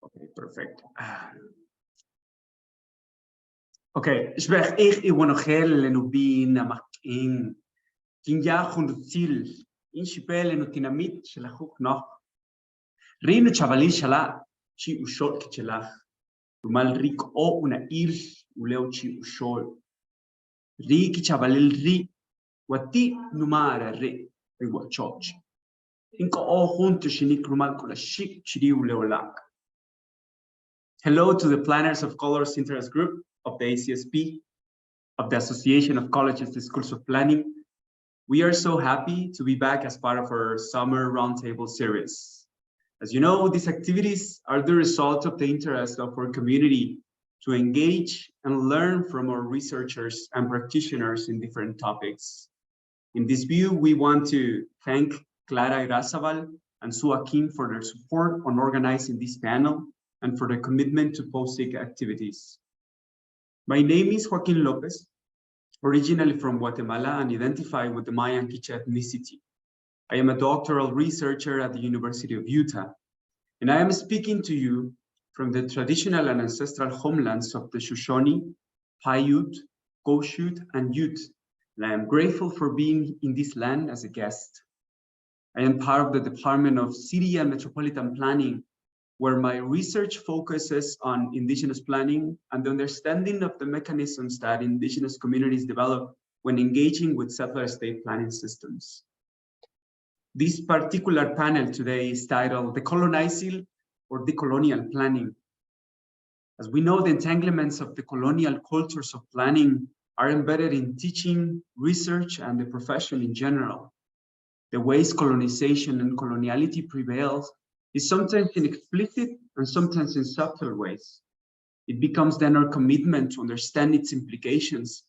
Okay, perfect. Okay, sbech ich iwanogel lenubin amakin kinja khundutil inshipel enutinamit shalachuk no rino chavalin shala chi ushol kichelach mal rik o una il uleo chi ushol rik chavalil ri wati numara re riwachoch inko o junto shinik rumal kula shik chiri uleo lak. Hello to the Planners of Colors Interest Group of the ACSP, of the Association of Colleges and Schools of Planning. We are so happy to be back as part of our summer roundtable series. As you know, these activities are the result of the interest of our community to engage and learn from our researchers and practitioners in different topics. In this view, we want to thank Clara Irazabal and Joaquín for their support on organizing this panel and for their commitment to POSIC activities. My name is Joaquín Lopez, originally from Guatemala and identified with the Mayan Quichua ethnicity. I am a doctoral researcher at the University of Utah, and I am speaking to you from the traditional and ancestral homelands of the Shoshone, Paiute, Goshute, and Ute, and I am grateful for being in this land as a guest. I am part of the Department of City and Metropolitan Planning, where my research focuses on Indigenous planning and the understanding of the mechanisms that Indigenous communities develop when engaging with settler state planning systems. This particular panel today is titled Decolonizing or Decolonial Planning. As we know, the entanglements of the colonial cultures of planning are embedded in teaching, research, and the profession in general. The ways colonization and coloniality prevails is sometimes in explicit and sometimes in subtle ways. It becomes then our commitment to understand its implications,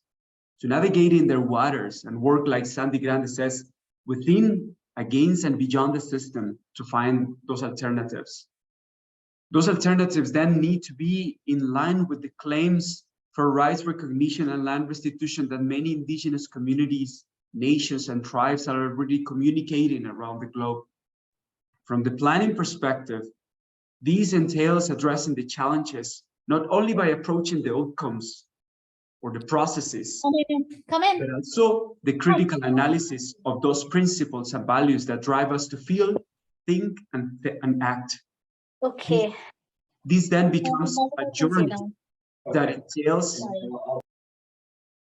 to navigate in their waters and work, like Sandy Grande says, within, against, and beyond the system to find those alternatives. Those alternatives then need to be in line with the claims for rights recognition and land restitution that many Indigenous communities, nations, and tribes are already communicating around the globe. From the planning perspective, these entails addressing the challenges, not only by approaching the outcomes or the processes, but also the critical analysis of those principles and values that drive us to feel, think, and act. Okay. This then becomes a journey that entails,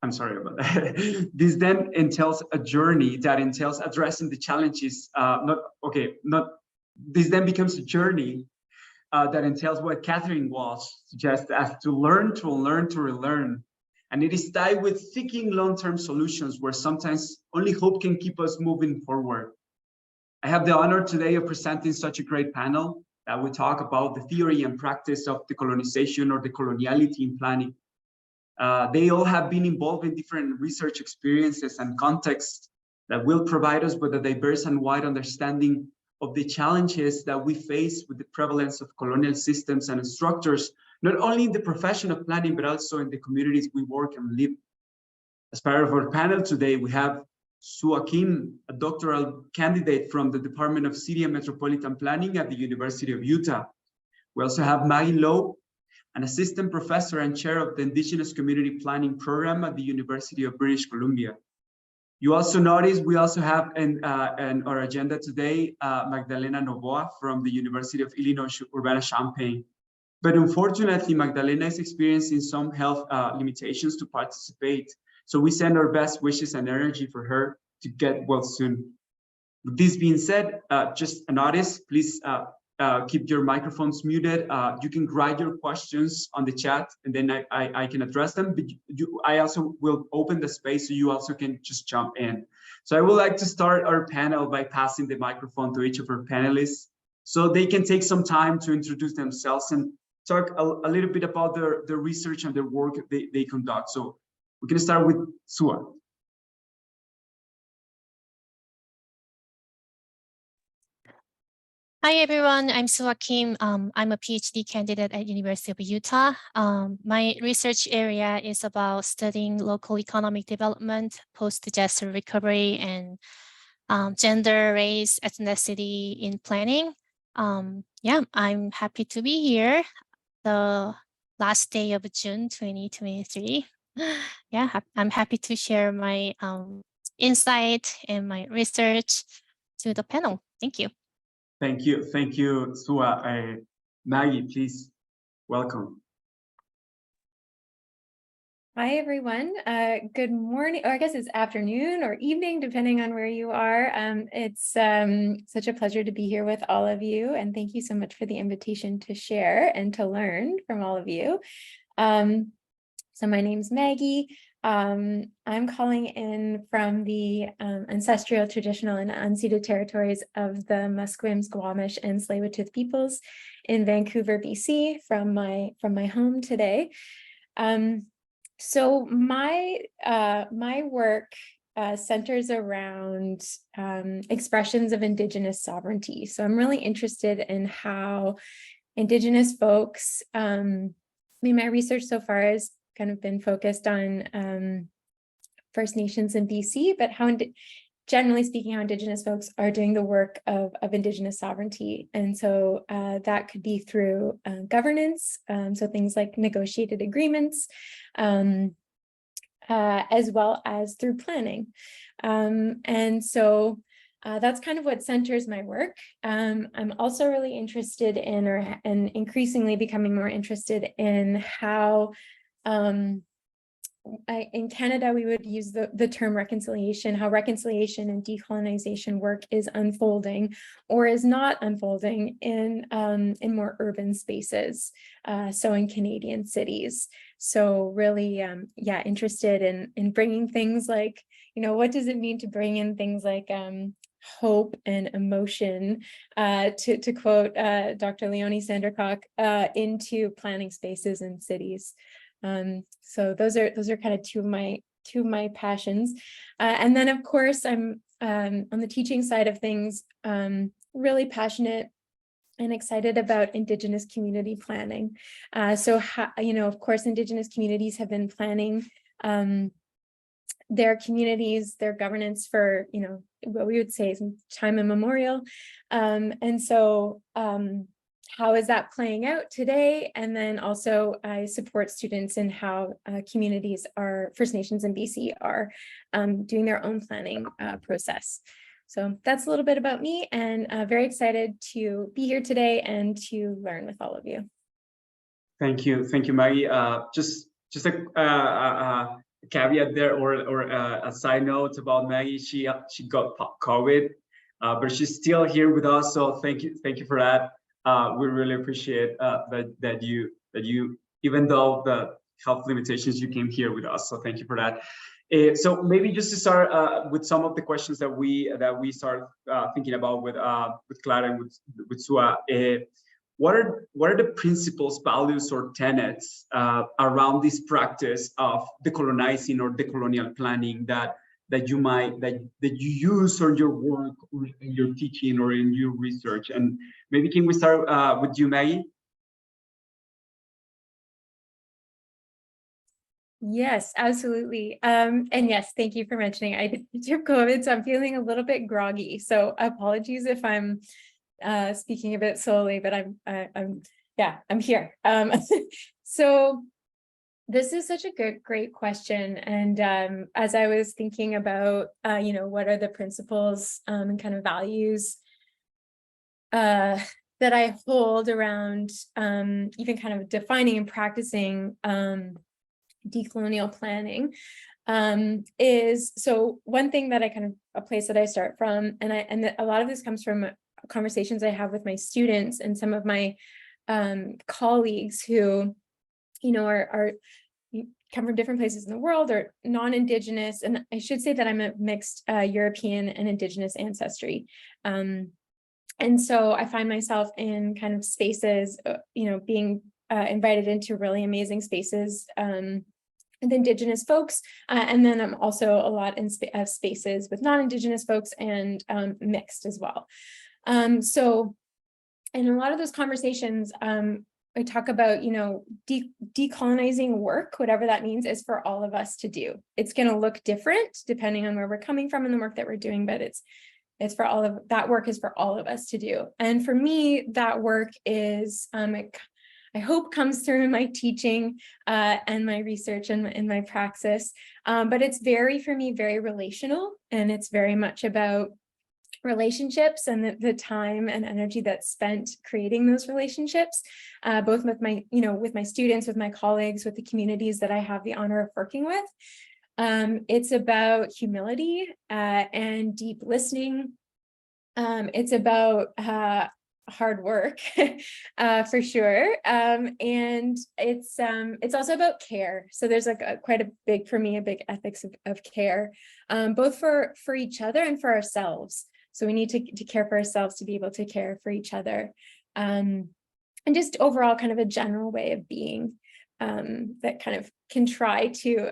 I'm sorry about that. This then entails a journey that entails addressing the challenges, this then becomes a journey that entails what Catherine Walsh suggests as to learn, to unlearn, to relearn. And it is tied with seeking long-term solutions where sometimes only hope can keep us moving forward. I have the honor today of presenting such a great panel that will talk about the theory and practice of decolonization or decoloniality in planning. They all have been involved in different research experiences and contexts that will provide us with a diverse and wide understanding of the challenges that we face with the prevalence of colonial systems and structures, not only in the profession of planning, but also in the communities we work and live. As part of our panel today, we have Joaquín, a doctoral candidate from the Department of City and Metropolitan Planning at the University of Utah. We also have Maggie, an assistant professor and chair of the Indigenous Community Planning Program at the University of British Columbia. You also notice we also have in our agenda today, Magdalena Novoa from the University of Illinois Urbana-Champaign. But unfortunately, Magdalena is experiencing some health limitations to participate. So we send our best wishes and energy for her to get well soon. With this being said, just a notice, please keep your microphones muted. You can write your questions on the chat and then I can address them, but I also will open the space so you also can just jump in. So I would like to start our panel by passing the microphone to each of our panelists so they can take some time to introduce themselves and talk a little bit about their research and their work they conduct. So we can start with Sua. Hi, everyone. I'm Joaquín. I'm a PhD candidate at University of Utah. My research area is about studying local economic development, post-disaster recovery, and gender, race, ethnicity in planning. Yeah, I'm happy to be here. The last day of June 2023. Yeah, I'm happy to share my insight and my research to the panel. Thank you. Thank you, Sua. Maggie, please, welcome. Hi, everyone. Good morning, or I guess it's afternoon or evening, depending on where you are. It's such a pleasure to be here with all of you. And thank you so much for the invitation to share and to learn from all of you. So my name's Maggie. I'm calling in from the ancestral, traditional, and unceded territories of the Musqueam, Squamish, and Tsleil-Waututh peoples in Vancouver, BC, from my home today. So my work centers around expressions of Indigenous sovereignty. So I'm really interested in how Indigenous folks, my research so far has kind of been focused on First Nations in BC, but how, generally speaking, how Indigenous folks are doing the work of Indigenous sovereignty. And so that could be through governance, so things like negotiated agreements, as well as through planning. And so that's kind of what centers my work. I'm also really interested in, and increasingly becoming more interested in how in Canada, we would use the term reconciliation, how reconciliation and decolonization work is unfolding or is not unfolding in more urban spaces, so in Canadian cities. So really, yeah, interested in bringing things like, what does it mean to bring in things like hope and emotion, to quote Dr. Leonie Sandercock, into planning spaces in cities. So those are kind of two of my passions. And then of course I'm on the teaching side of things, really passionate and excited about Indigenous community planning. So of course, Indigenous communities have been planning their communities, their governance for, what we would say is time immemorial. And so how is that playing out today? And then also I support students in how communities First Nations in BC are doing their own planning process. So that's a little bit about me, and very excited to be here today and to learn with all of you. Thank you, Maggie. Just a caveat there, or a side note about Maggie. She got COVID, but she's still here with us. So thank you for that. We really appreciate that you, even though the health limitations, you came here with us. So thank you for that. So maybe just to start with some of the questions that we started thinking about with Clara and with Sua. What are the principles, values, or tenets around this practice of decolonizing or decolonial planning that you use in your work, or in your teaching, or in your research? And maybe can we start with you, Maggie? Yes, absolutely. And yes, thank you for mentioning I did have COVID, so I'm feeling a little bit groggy. So apologies if I'm speaking a bit slowly, but I'm here. So this is such a great question. And as I was thinking about, what are the principles and kind of values that I hold around even kind of defining and practicing decolonial planning, is, so one thing that a place that I start from, and a lot of this comes from conversations I have with my students and some of my colleagues who, are come from different places in the world, or non-Indigenous, and I should say that I'm a mixed European and Indigenous ancestry. And so I find myself in kind of spaces, being invited into really amazing spaces with Indigenous folks, and then I'm also a lot in spaces with non-Indigenous folks and mixed as well. So in a lot of those conversations, I talk about, decolonizing work, whatever that means, is for all of us to do. It's going to look different depending on where we're coming from and the work that we're doing, but it's it's for all of that work is for all of us to do. And for me, that work is, I hope comes through in my teaching and my research and in my praxis. But it's for me, very relational, and it's very much about relationships and the time and energy that's spent creating those relationships, both with my, with my students, with my colleagues, with the communities that I have the honor of working with. It's about humility and deep listening. It's about hard work for sure, and it's also about care. So there's like quite a big, for me, a big ethics of care, both for each other and for ourselves. So we need to care for ourselves to be able to care for each other, and just overall kind of a general way of being that kind of can try to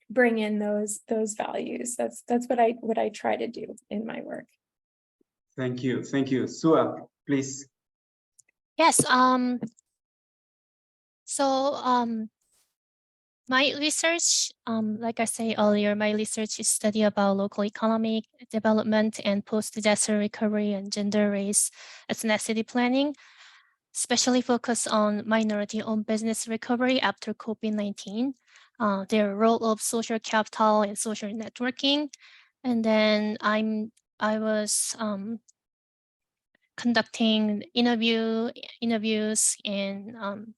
bring in those values. That's what I try to do in my work. Thank you. Sua, please. Yes. My research, like I said earlier, my research is study about local economic development and post-disaster recovery and gender, race, ethnicity planning, especially focus on minority-owned business recovery after COVID-19, their role of social capital and social networking. And then I was conducting interviews and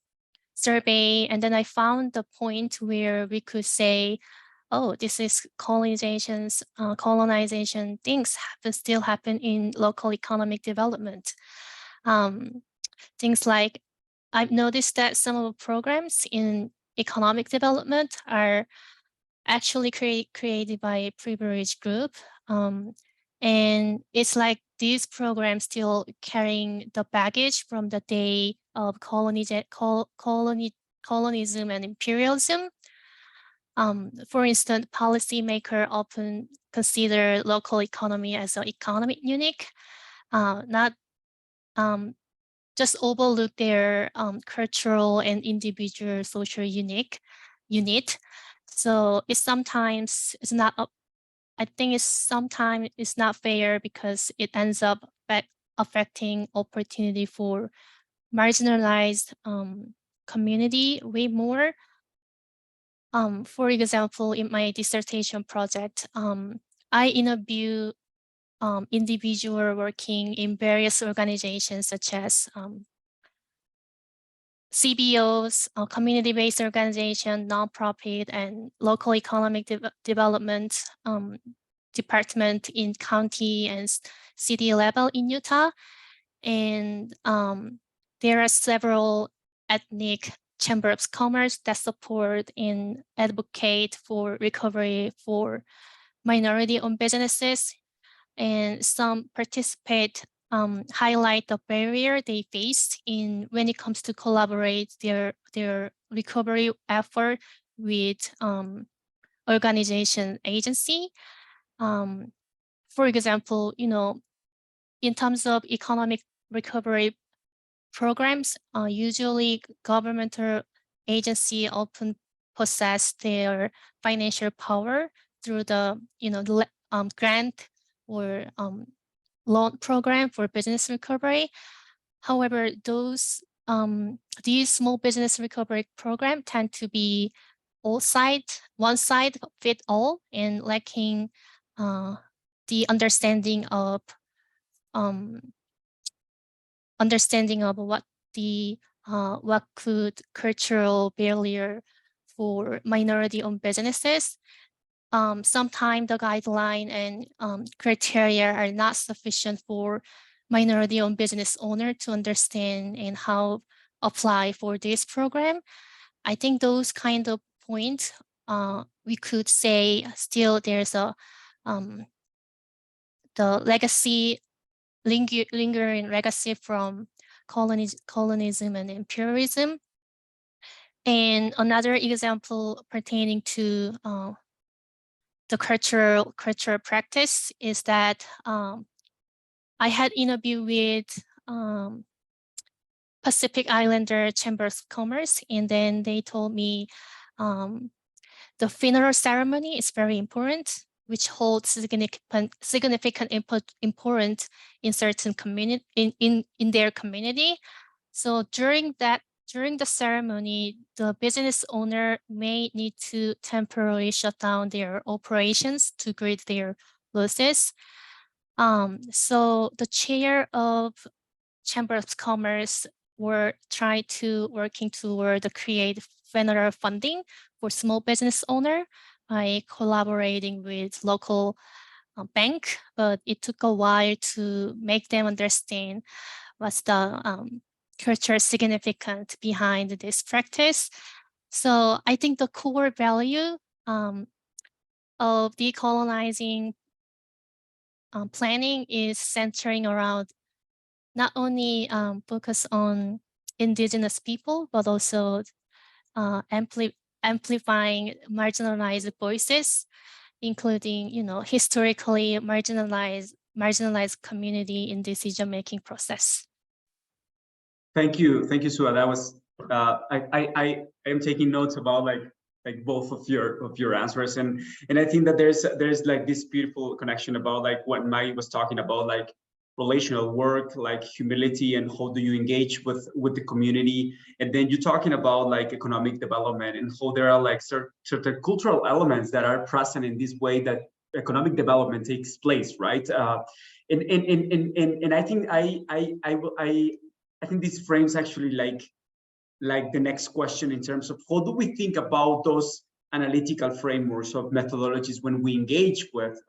survey, and then I found the point where we could say, oh, this is colonization things still happen in local economic development. Things like, I've noticed that some of the programs in economic development are actually created by a privileged group. And it's like these programs still carrying the baggage from the day of colonialism and imperialism. For instance, policymakers often consider local economy as an economic unit, not just overlook their cultural and individual social unit. So sometimes it's not fair because it ends up affecting opportunity for marginalized community way more. For example, in my dissertation project, I interview individuals working in various organizations such as CBOs, community-based organization, nonprofit, and local economic development department in county and city level in Utah. And there are several ethnic chamber of commerce that support and advocate for recovery for minority-owned businesses. And some participate highlight the barrier they face when it comes to collaborate their recovery effort with organization agency. For example, in terms of economic recovery programs, usually governmental agency often possess their financial power through the grant or loan program for business recovery. However, these small business recovery programs tend to be one size fit all, and lacking the understanding of what could cultural barrier for minority-owned businesses. Sometimes the guideline and criteria are not sufficient for minority-owned business owner to understand and how apply for this program. I think those kind of points, we could say still there's the legacy, lingering legacy from colonialism and imperialism. And another example pertaining to the cultural practice is that I had interview with Pacific Islander Chambers of Commerce, and then they told me the funeral ceremony is very important. which holds significant importance in certain community in their community. So during the ceremony, the business owner may need to temporarily shut down their operations to grieve their losses. So the chair of Chamber of Commerce were working toward the create federal funding for small business owner by collaborating with local bank, but it took a while to make them understand what's the cultural significance behind this practice. So I think the core value of decolonizing planning is centering around not only focus on Indigenous people, but also amplifying marginalized voices, including, historically marginalized community in decision-making process. Thank you, Sua. That was I am taking notes about like both of your answers, and I think that there's like this beautiful connection about like what Maggie was talking about, like relational work, like humility, and how do you engage with the community, and then you're talking about like economic development and how there are like certain cultural elements that are present in this way that economic development takes place, right? And I think I think this frames actually like the next question in terms of how do we think about those analytical frameworks of methodologies when we engage with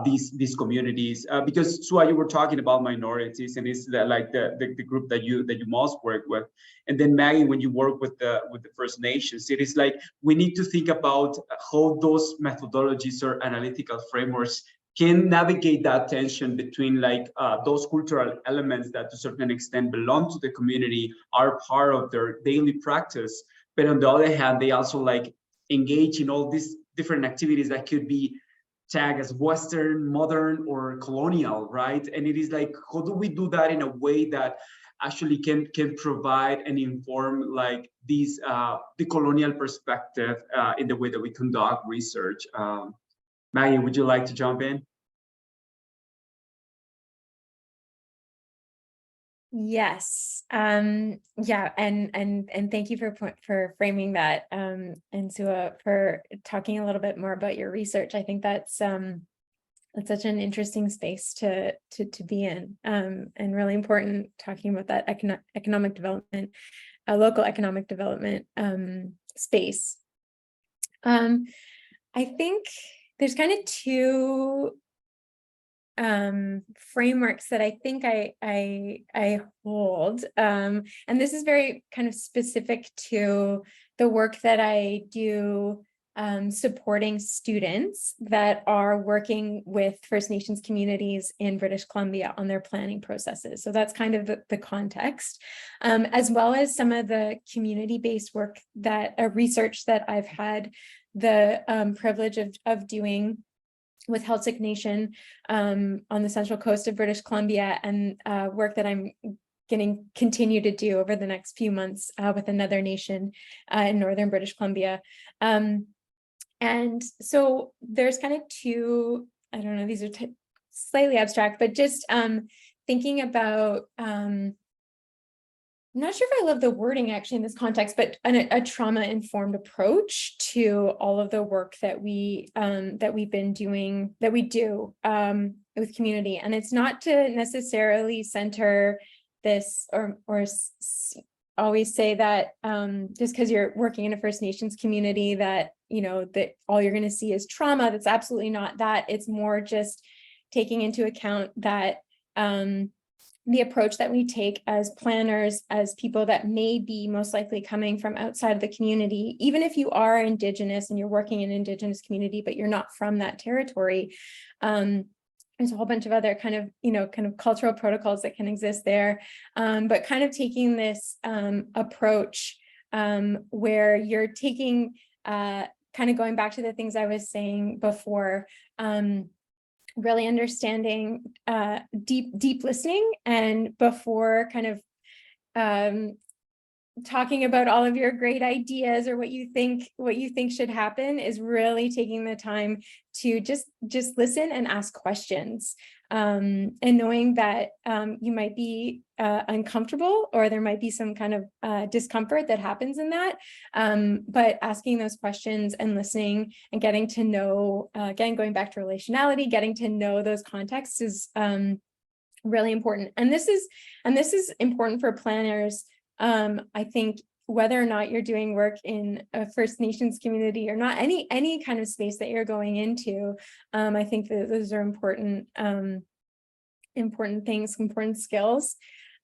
these communities, because Sua, you were talking about minorities, and it's the group that you most work with, and then Maggie, when you work with the First Nations, it is like we need to think about how those methodologies or analytical frameworks can navigate that tension between like those cultural elements that to a certain extent belong to the community, are part of their daily practice, but on the other hand, they also like engage in all these different activities that could be tagged as Western, modern, or colonial, right? And it is like, how do we do that in a way that actually can provide and inform like these the colonial perspective in the way that we conduct research? Maggie, would you like to jump in? Yes. Yeah, and thank you for framing that, and Sua, for talking a little bit more about your research. I think that's such an interesting space to be in, and really important, talking about that economic development, local economic development space. I think there's kind of two frameworks that I think I hold, and this is very kind of specific to the work that I do, supporting students that are working with First Nations communities in British Columbia on their planning processes. So that's kind of the context, as well as some of the community-based work that research that I've had the privilege of doing with Heiltsuk Nation on the central coast of British Columbia, and work that I'm going to continue to do over the next few months with another nation in northern British Columbia. And so there's kind of two, I don't know, these are slightly abstract, but just thinking about, I'm not sure if I love the wording actually in this context, but a trauma-informed approach to all of the work that we do with community. And it's not to necessarily center this or always say that just because you're working in a First Nations community that, that all you're going to see is trauma. That's absolutely not that. It's more just taking into account that the approach that we take as planners, as people that may be most likely coming from outside of the community, even if you are Indigenous and you're working in an Indigenous community, but you're not from that territory. There's a whole bunch of other kind of cultural protocols that can exist there, but kind of taking this approach where you're taking, kind of going back to the things I was saying before, really understanding deep listening, and before kind of talking about all of your great ideas or what you think should happen is really taking the time to just listen and ask questions, and knowing that you might be uncomfortable, or there might be some kind of discomfort that happens in that, but asking those questions and listening and getting to know, again, going back to relationality, getting to know those contexts is really important. And this is important for planners. I think whether or not you're doing work in a First Nations community or not, any kind of space that you're going into, I think that those are important, important things, important skills.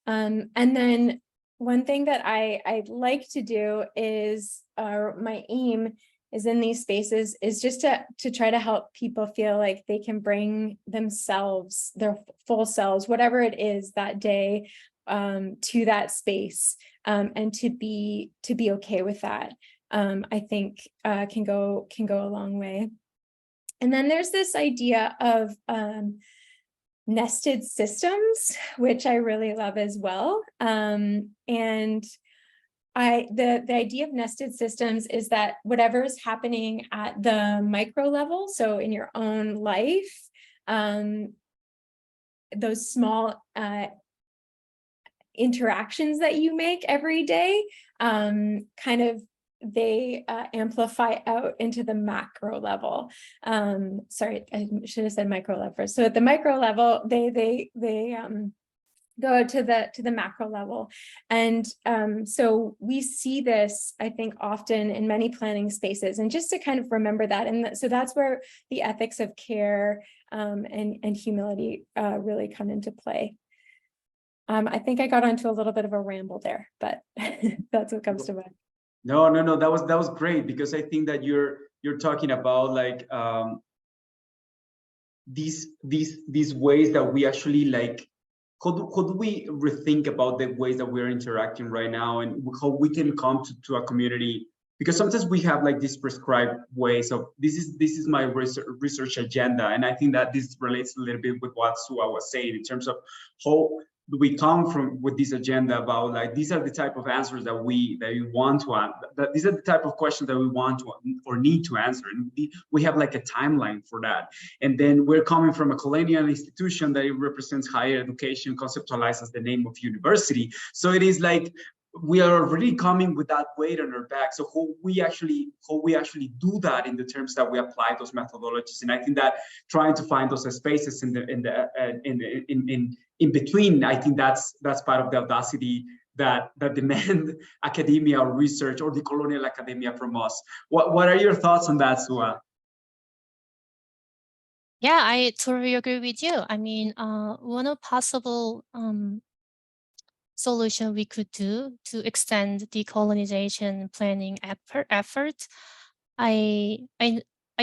And then one thing that I like to do is, my aim is in these spaces is just to try to help people feel like they can bring themselves, their full selves, whatever it is that day, to that space, and to be okay with that. I think can go a long way. And then there's this idea of nested systems, which I really love as well. And the idea of nested systems is that whatever is happening at the micro level, so in your own life, those small interactions that you make every day, kind of they amplify out into the macro level. Sorry, I should have said micro level first. So at the micro level, they go to the macro level. And so we see this, I think, often in many planning spaces, and just to kind of remember that. And so that's where the ethics of care and humility really come into play. I think I got onto a little bit of a ramble there, but that's what comes to mind. No, that was great, because I think that you're talking about like these ways that we actually like, could we rethink about the ways that we're interacting right now, and how we can come to a community, because sometimes we have like these prescribed ways of this is my research agenda. And I think that this relates a little bit with what Sua was saying in terms of how do we come from with this agenda about like, these are the type of answers that we want to answer, that these are the type of questions that we want to or need to answer, and we have like a timeline for that. And then we're coming from a colonial institution that it represents higher education, conceptualized as the name of university. So it is like we are already coming with that weight on our back. So how we actually do that in the terms that we apply those methodologies. And I think that trying to find those spaces in between, I think that's part of the audacity that demand academia or research or the colonial academia from us. What are your thoughts on that, Sua? Yeah, I totally agree with you. I mean, one of possible solution we could do to extend decolonization planning effort, I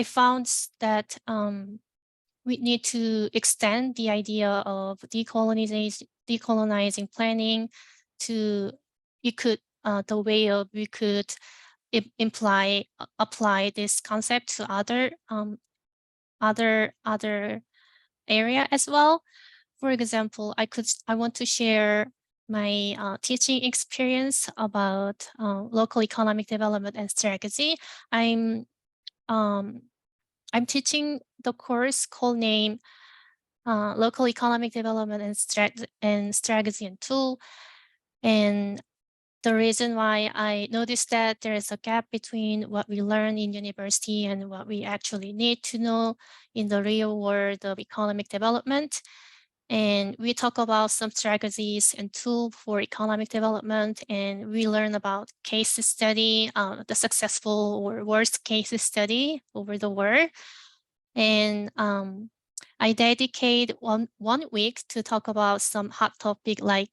found that we need to extend the idea of decolonizing planning to the way of we could apply this concept to other area as well. For example, I want to share my teaching experience about local economic development and strategy. I'm teaching the course called name Local Economic Development and Strategy and Tool. And the reason why I noticed that there is a gap between what we learn in university and what we actually need to know in the real world of economic development. And we talk about some strategies and tools for economic development, and we learn about case study, the successful or worst case study over the world. And I dedicate one week to talk about some hot topic like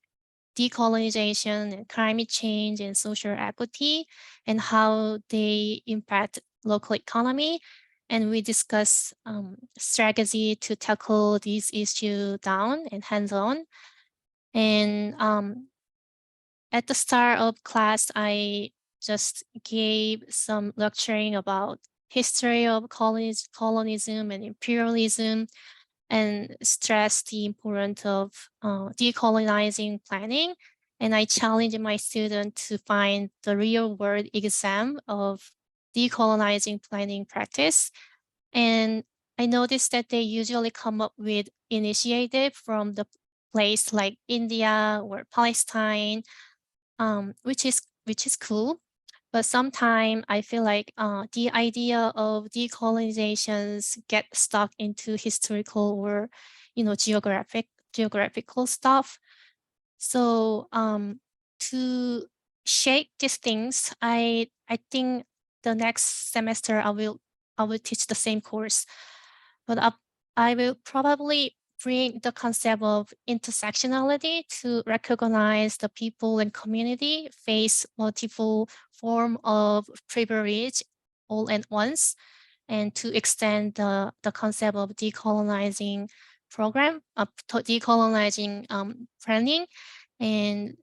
decolonization and climate change and social equity and how they impact local economy. And we discuss strategy to tackle these issues down and hands-on. And at the start of class, I just gave some lecturing about history of colonialism and imperialism, and stressed the importance of decolonizing planning And I challenge my students to find the real world exam of decolonizing planning practice. And I noticed that they usually come up with initiative from the place like India or Palestine, which is cool. But sometimes I feel like the idea of decolonizations get stuck into historical or, geographical stuff. So to shape these things, I think the next semester I will teach the same course, but I will probably bring the concept of intersectionality to recognize the people and community face multiple form of privilege all at once, and to extend the concept of decolonizing program, decolonizing planning, and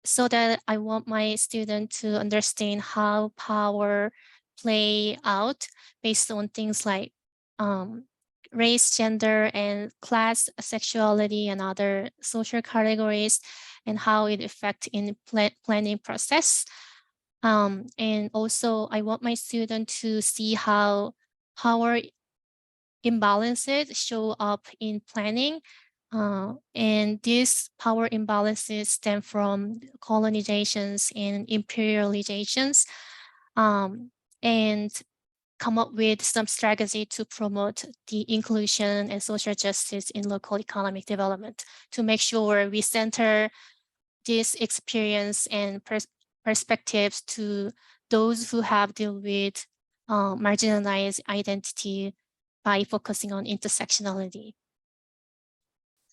so that I want my student to understand how power play out based on things like race, gender, and class, sexuality, and other social categories, and how it affects in planning process. And also, I want my student to see how power imbalances show up in planning. And these power imbalances stem from colonizations and imperializations, and come up with some strategy to promote the inclusion and social justice in local economic development, to make sure we center this experience and perspectives to those who have dealt with marginalized identity by focusing on intersectionality.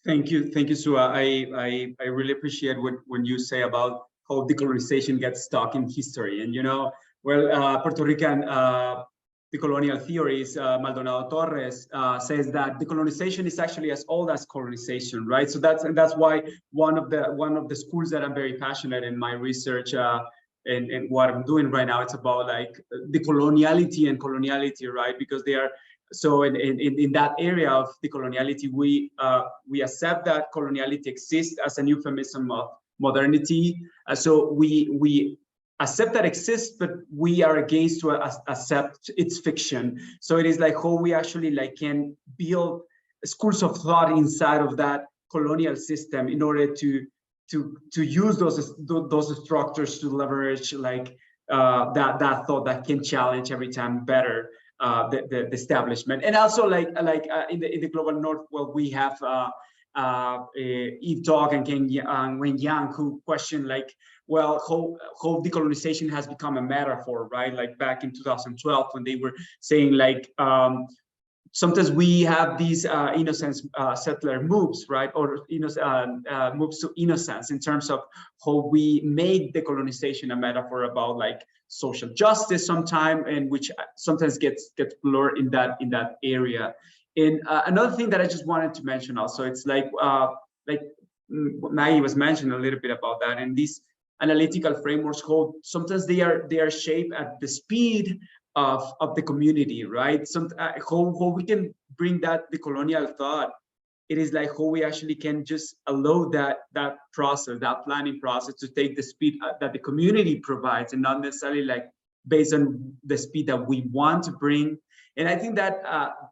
Thank you, Sua. I really appreciate when you say about how decolonization gets stuck in history. And Puerto Rican decolonial theories, Maldonado Torres says that decolonization is actually as old as colonization, right? So that's why one of the schools that I'm very passionate in my research and what I'm doing right now, it's about like decoloniality and coloniality, right? Because they are so in that area of decoloniality, we accept that coloniality exists as an euphemism of modernity. So we accept that exists, but we are against to accept its fiction. So it is like how we actually like can build schools of thought inside of that colonial system in order to use those structures to leverage like that thought that can challenge every time better the establishment. And also like in the global north, well, we have Eve Dog and Wen Yang who question like, well, how decolonization has become a metaphor, right? Like back in 2012 when they were saying like sometimes we have these innocent settler moves, right? Or moves to innocence in terms of how we made decolonization a metaphor about like social justice sometime, and which sometimes gets blurred in that area. And another thing that I just wanted to mention also, it's like Maggie was mentioning a little bit about that, and these analytical frameworks, how sometimes they are shaped at the speed of the community, right? How we can bring that the colonial thought, it is like how we actually can just allow that process, that planning process, to take the speed that the community provides, and not necessarily like based on the speed that we want to bring. And I think that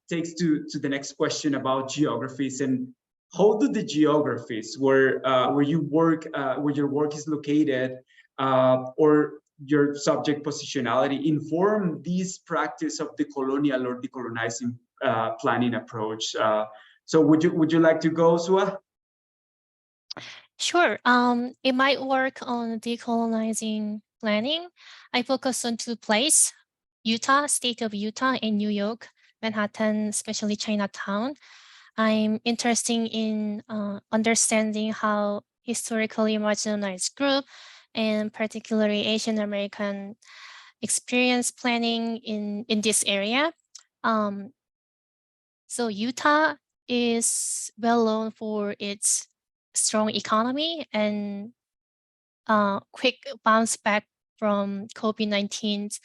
takes to the next question about geographies, and how do the geographies where you work, where your work is located, or your subject positionality inform this practice of the colonial or decolonizing planning approach? So would you like to go, Sua? Sure. In my work on decolonizing planning, I focus on two places: Utah, state of Utah, and New York, Manhattan, especially Chinatown. I'm interested in understanding how historically marginalized group, and particularly Asian American, experience planning in this area. So Utah is well known for its strong economy and quick bounce back from COVID-19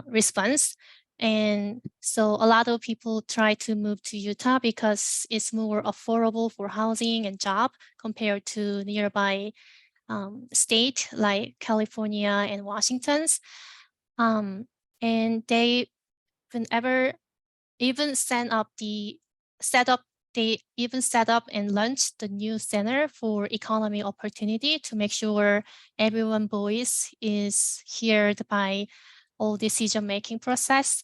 response. And so a lot of people try to move to Utah because it's more affordable for housing and job compared to nearby state like California and Washington's. And they even set up and launched the new Center for Economy Opportunity to make sure everyone's voice is heard by all decision-making process.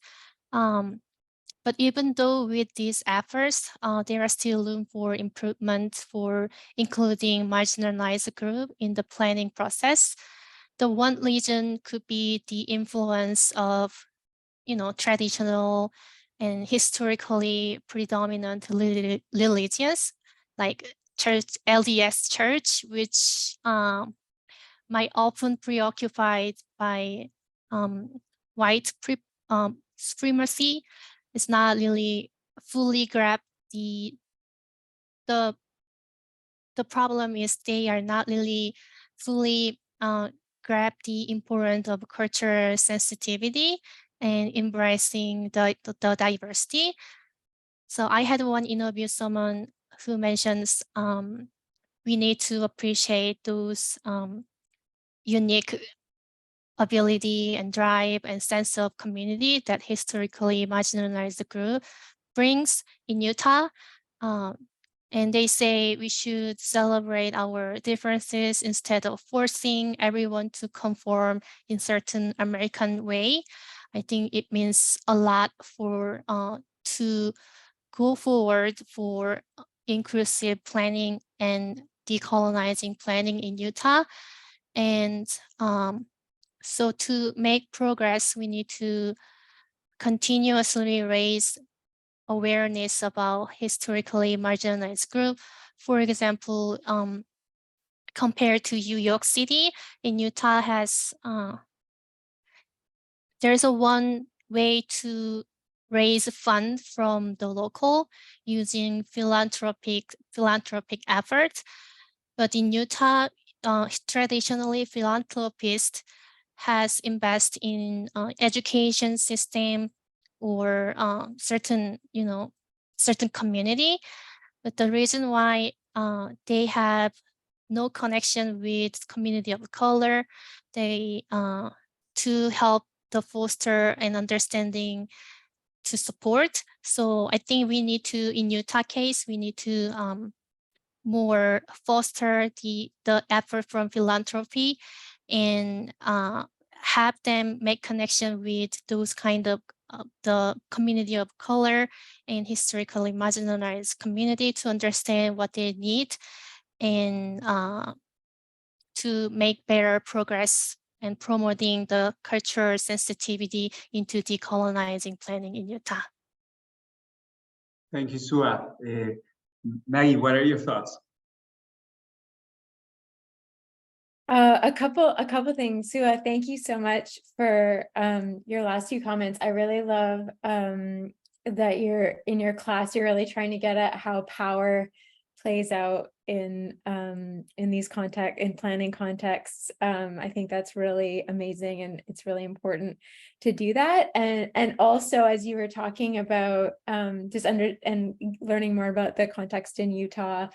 But even though with these efforts, there are still room for improvement for including marginalized group in the planning process. The one reason could be the influence of, traditional and historically predominant religions like LDS Church, which might often preoccupied by white supremacy. It's not really fully grasp the problem is they are not really fully grasp the importance of cultural sensitivity and embracing the diversity. So I had one interview someone who mentions we need to appreciate those unique ability and drive and sense of community that historically marginalized group brings in Utah. And they say we should celebrate our differences instead of forcing everyone to conform in certain American way. I think it means a lot for to go forward for inclusive planning and decolonizing planning in Utah. And so to make progress, we need to continuously raise awareness about historically marginalized group. For example, compared to New York City, in Utah there's a one way to raise funds from the local using philanthropic efforts. But in Utah, traditionally philanthropists has invested in education system or certain community. But the reason why they have no connection with community of color, they to help the foster and understanding to support. So I think we need to, in Utah case, we need to more foster the effort from philanthropy and have them make connection with those kind of the community of color and historically marginalized community to understand what they need and to make better progress and promoting the cultural sensitivity into decolonizing planning in Utah. Thank you, Sua. Maggie, what are your thoughts? A couple things. Sua, thank you so much for your last few comments. I really love that you're in your class, you're really trying to get at how power plays out in these in planning contexts. I think that's really amazing, and it's really important to do that. And also, as you were talking about just learning more about the context in Utah,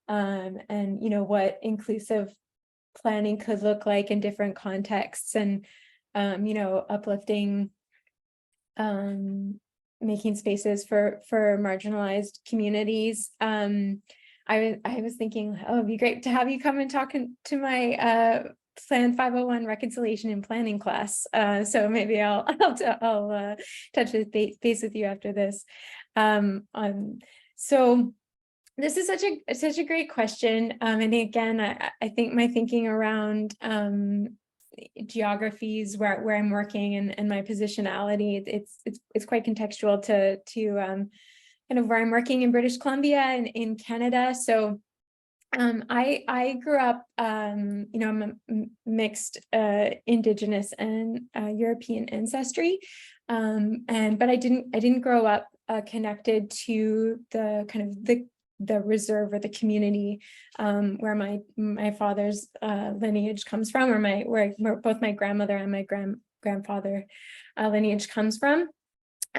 and what inclusive planning could look like in different contexts, and uplifting, making spaces for marginalized communities. I was thinking, oh, it'd be great to have you come and talk to my Plan 501 reconciliation and planning class. So maybe I'll touch base with you after this. So this is such a great question. And again, I think my thinking around geographies where I'm working and my positionality, it's quite contextual to kind of where I'm working in British Columbia and in Canada. So I grew up, I'm a mixed Indigenous and European ancestry, but I didn't grow up connected to the kind of the reserve or the community where my father's lineage comes from, or where both my grandmother and my grandfather lineage comes from.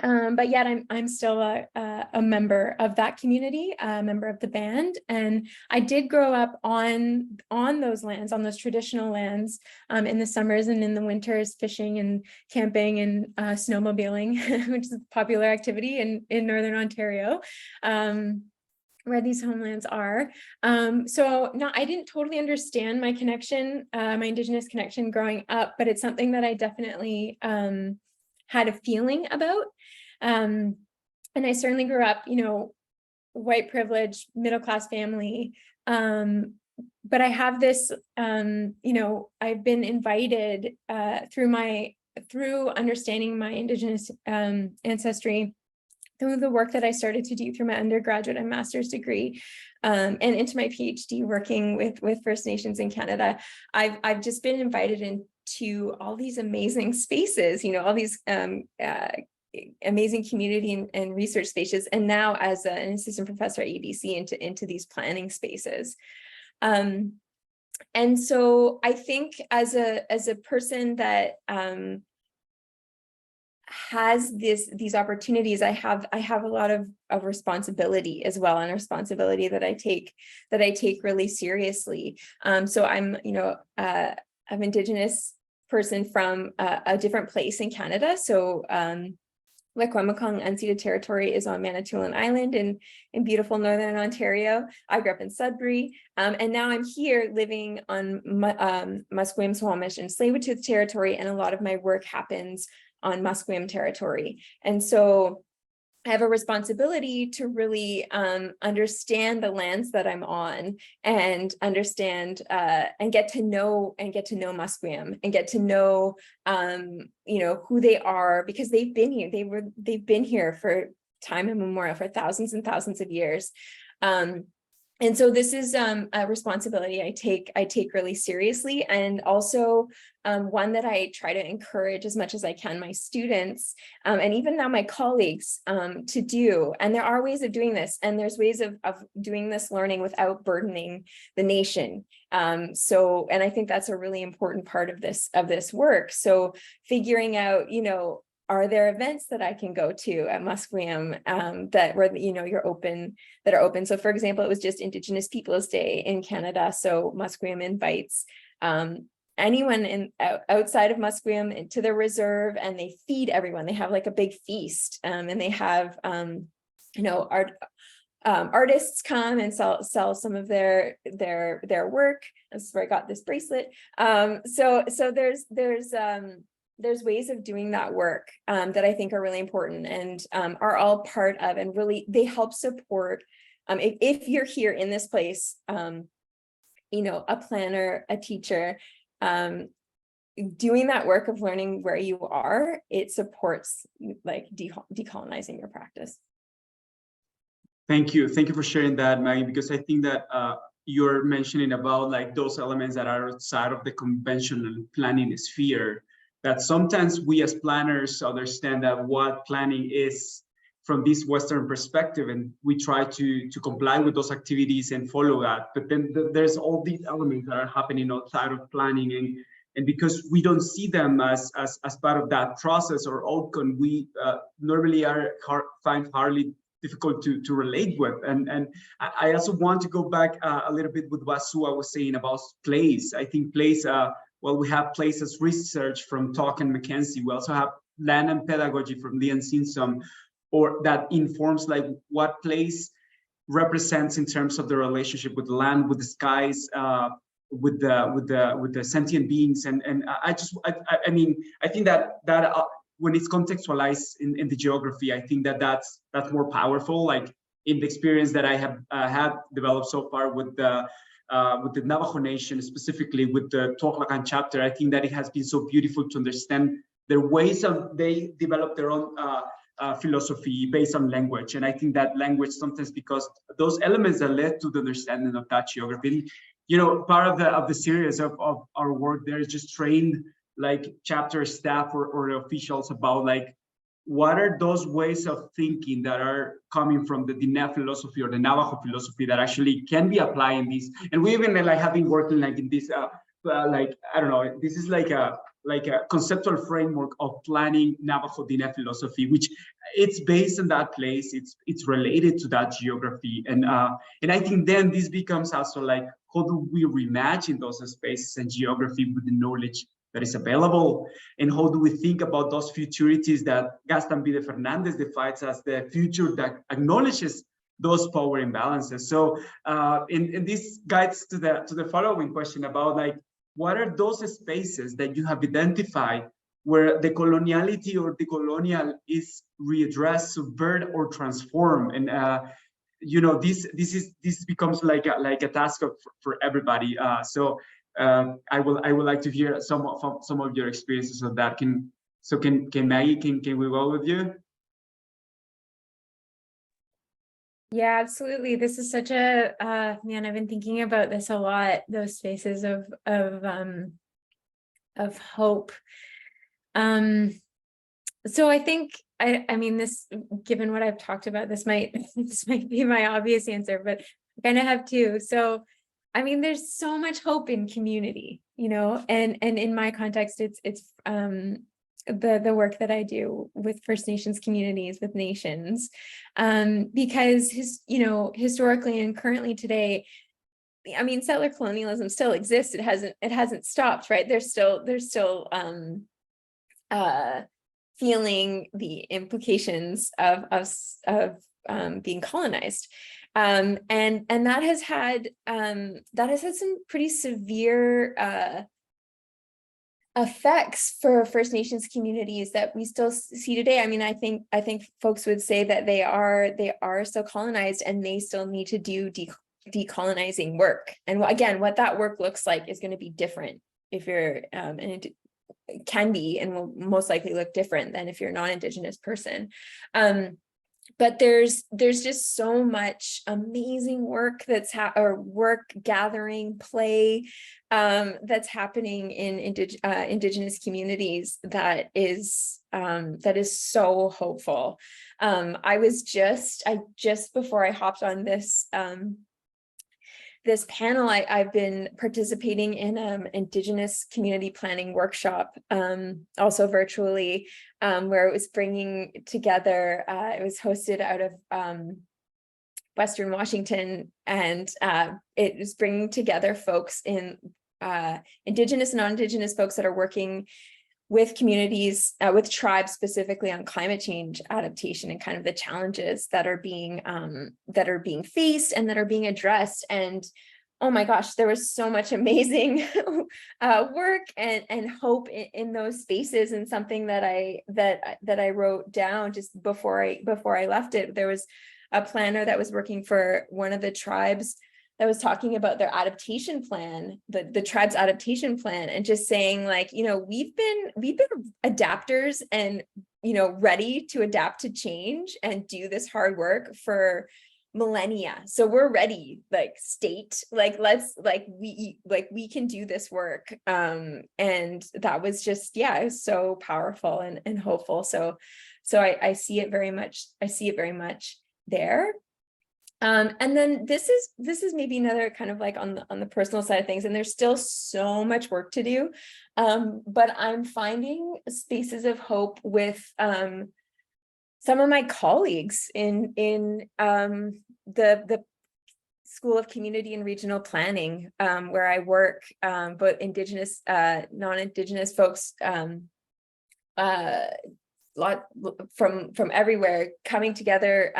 But yet I'm still a member of that community, a member of the band. And I did grow up on those lands, on those traditional lands, in the summers and in the winters, fishing and camping and snowmobiling, which is a popular activity in Northern Ontario, where these homelands are. So no, I didn't totally understand my connection, my Indigenous connection growing up, but it's something that I definitely had a feeling about. And I certainly grew up, you know, white privileged, middle-class family. But I have this, you know, I've been invited through understanding my Indigenous ancestry, through the work that I started to do through my undergraduate and master's degree, and into my PhD working with First Nations in Canada. I've just been invited into all these amazing spaces, you know, all these amazing community and research spaces, and now as an assistant professor at UBC into these planning spaces. And so I think as a person that has these opportunities, I have a lot of responsibility as well, and a responsibility that I take really seriously. So I'm, you know, I'm Indigenous person from a different place in Canada. So Wikwemikong unceded territory is on Manitoulin Island in beautiful Northern Ontario. I grew up in Sudbury, and now I'm here living on Musqueam, Squamish, and Tsleil-Waututh territory, and a lot of my work happens on Musqueam territory. And so I have a responsibility to really understand the lands that I'm on, and understand and get to know Musqueam, and get to know you know, who they are, because they've been here. They've been here for time immemorial, for thousands and thousands of years. And so this is a responsibility I take really seriously, and also one that I try to encourage as much as I can my students, and even now my colleagues, to do. And there are ways of doing this, and there's ways of doing this learning without burdening the nation. So, and I think that's a really important part of this work. So figuring out, you know, are there events that I can go to at Musqueam that where, you know, that are open? So for example, it was just Indigenous Peoples Day in Canada. So Musqueam invites anyone outside of Musqueam into their reserve, and they feed everyone. They have like a big feast, and they have you know, artists come and sell some of their work. This is where I got this bracelet. So there's ways of doing that work that I think are really important, and are all part of, and really they help support. If you're here in this place, you know, a planner, a teacher, doing that work of learning where you are, it supports like decolonizing your practice. Thank you for sharing that, Maggie, because I think that you're mentioning about like those elements that are outside of the conventional planning sphere, that sometimes we as planners understand that what planning is from this Western perspective, and we try to comply with those activities and follow that. But then there's all these elements that are happening outside of planning, and because we don't see them as part of that process or outcome, we normally find hardly difficult to relate with. And I also want to go back a little bit with what Sua was saying about place. I think place, well, we have place as research from Talk and Mackenzie. We also have land and pedagogy from Lee and Simpson, or that informs like what place represents in terms of the relationship with the land, with the skies, with the sentient beings. And I mean, I think that when it's contextualized in the geography, I think that's more powerful. Like in the experience that I have had developed so far with the Navajo Nation, specifically with the Tohlacan chapter, I think that it has been so beautiful to understand their ways of they develop their own philosophy based on language. And I think that language sometimes, because those elements that led to the understanding of that geography, you know, part of the series of our work there is just trained like chapter staff or officials about like what are those ways of thinking that are coming from the Diné philosophy or the Navajo philosophy that actually can be applied in these. And we even like have been working like in this like, I don't know, this is like a conceptual framework of planning Navajo Dina philosophy, which it's based on that place. It's related to that geography, and I think then this becomes also like, how do we reimagine those spaces and geography with the knowledge that is available, and how do we think about those futurities that Gaston Vide Fernandez defines as the future that acknowledges those power imbalances. So, and this guides to the following question about like, what are those spaces that you have identified where the coloniality or the colonial is readdressed, subvert, or transform? And you know, this becomes like a task for everybody. So I would like to hear some of your experiences of that. Can Maggie, can we go with you? Yeah, absolutely. This is such a man, I've been thinking about this a lot, those spaces of hope. So I think I mean, this, given what I've talked about, this might be my obvious answer, but I kind of have two. So I mean, there's so much hope in community, you know, and in my context, it's the work that I do with First Nations communities, with nations, because historically and currently today, I mean, settler colonialism still exists. It hasn't stopped, right? There's still feeling the implications of being colonized, and that has had some pretty severe effects for First Nations communities that we still see today. I mean, I think folks would say that they are still colonized, and they still need to do decolonizing work. And again, what that work looks like is going to be different if you're and it can be and will most likely look different than if you're a non-Indigenous person. But there's just so much amazing work or work gathering, play that's happening in Indigenous communities that is so hopeful. I just before I hopped on this this panel, I've been participating in Indigenous community planning workshop, also virtually, where it was bringing together, it was hosted out of Western Washington, and it was bringing together folks in Indigenous and non-Indigenous folks that are working with communities, with tribes specifically on climate change adaptation and kind of the challenges that are being faced and that are being addressed. And oh my gosh, there was so much amazing work and hope in those spaces. And something that I wrote down just before I left it, there was a planner that was working for one of the tribes that was talking about their adaptation plan, the tribe's adaptation plan, and just saying, like, you know, we've been adapters and, you know, ready to adapt to change and do this hard work for millennia. So we're ready, like state, like we can do this work. And that was just, yeah, it was so powerful and hopeful. So I see it very much. I see it very much there. And then this is maybe another kind of like on the personal side of things, and there's still so much work to do, but I'm finding spaces of hope with some of my colleagues in the School of Community and Regional Planning, where I work, both Indigenous, non-Indigenous folks, lot from everywhere coming together.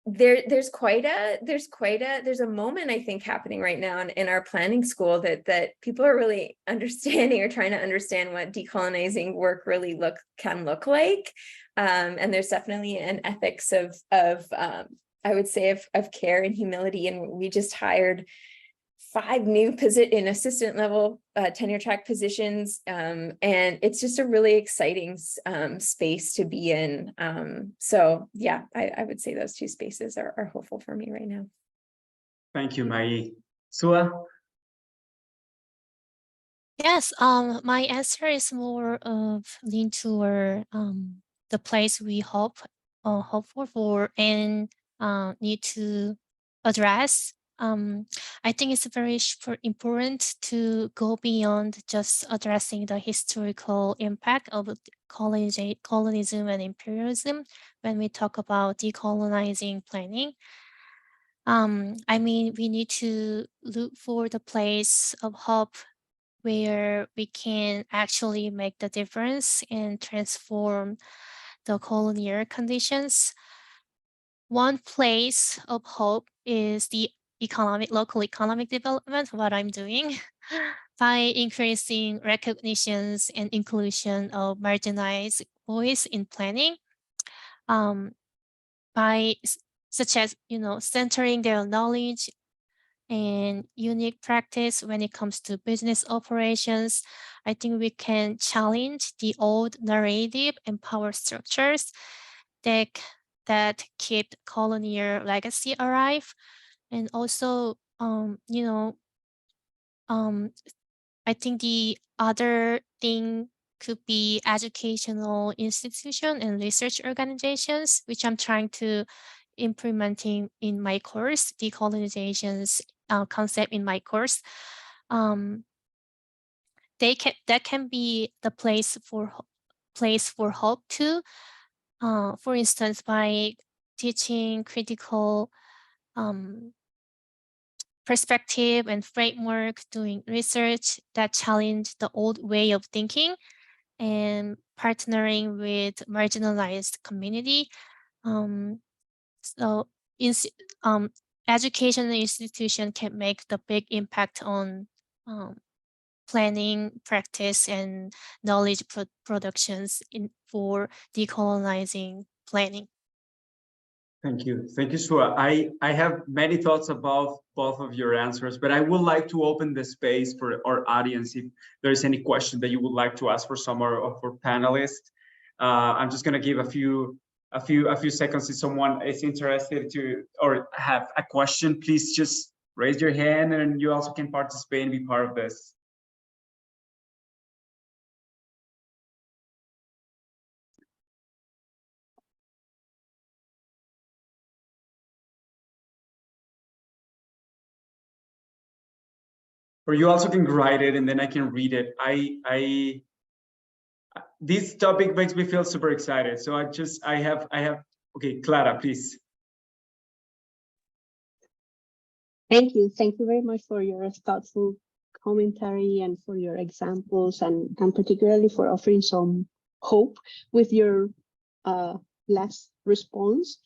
There's a moment, I think, happening right now in our planning school that people are really understanding or trying to understand what decolonizing work really can look like. And there's definitely an ethics of I would say of care and humility. And we just hired 5 new in assistant level tenure track positions, and it's just a really exciting space to be in. So yeah, I would say those 2 spaces are hopeful for me right now. Thank you, Maggie. Sua? Yes, my answer is more of lean toward the place we hope for and need to address I think it's very important to go beyond just addressing the historical impact of colonialism and imperialism when we talk about decolonizing planning. I mean, we need to look for the place of hope where we can actually make the difference and transform the colonial conditions. One place of hope is the local economic development, what I'm doing, by increasing recognitions and inclusion of marginalized voice in planning, by such as, centering their knowledge and unique practice when it comes to business operations. I think we can challenge the old narrative and power structures that keep colonial legacy alive. And also, I think the other thing could be educational institution and research organizations, which I'm trying to implementing in my course, decolonization's concept in my course. That can be the place for hope too. For instance, by teaching critical perspective and framework, doing research that challenge the old way of thinking, and partnering with marginalized community. So education institution can make the big impact on planning, practice, and knowledge productions for decolonizing planning. Thank you. Thank you, Sua. I have many thoughts about both of your answers, but I would like to open the space for our audience if there's any question that you would like to ask for some of our panelists. I'm just going to give a few seconds. If someone is interested to or have a question, please just raise your hand, and you also can participate and be part of this. Or you also can write it and then I can read it. This topic makes me feel super excited. So I have, okay, Clara, please. Thank you. Thank you very much for your thoughtful commentary and for your examples, and particularly for offering some hope with your last response.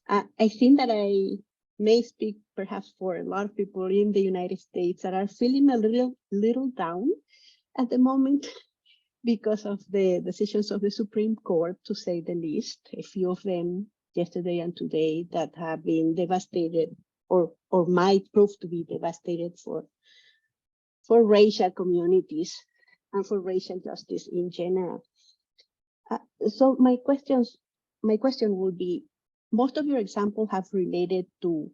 I think that I may speak perhaps for a lot of people in the United States that are feeling a little down at the moment because of the decisions of the Supreme Court, to say the least. A few of them yesterday and today that have been devastated or might prove to be devastated for racial communities and for racial justice in general. So my question would be, most of your examples have related to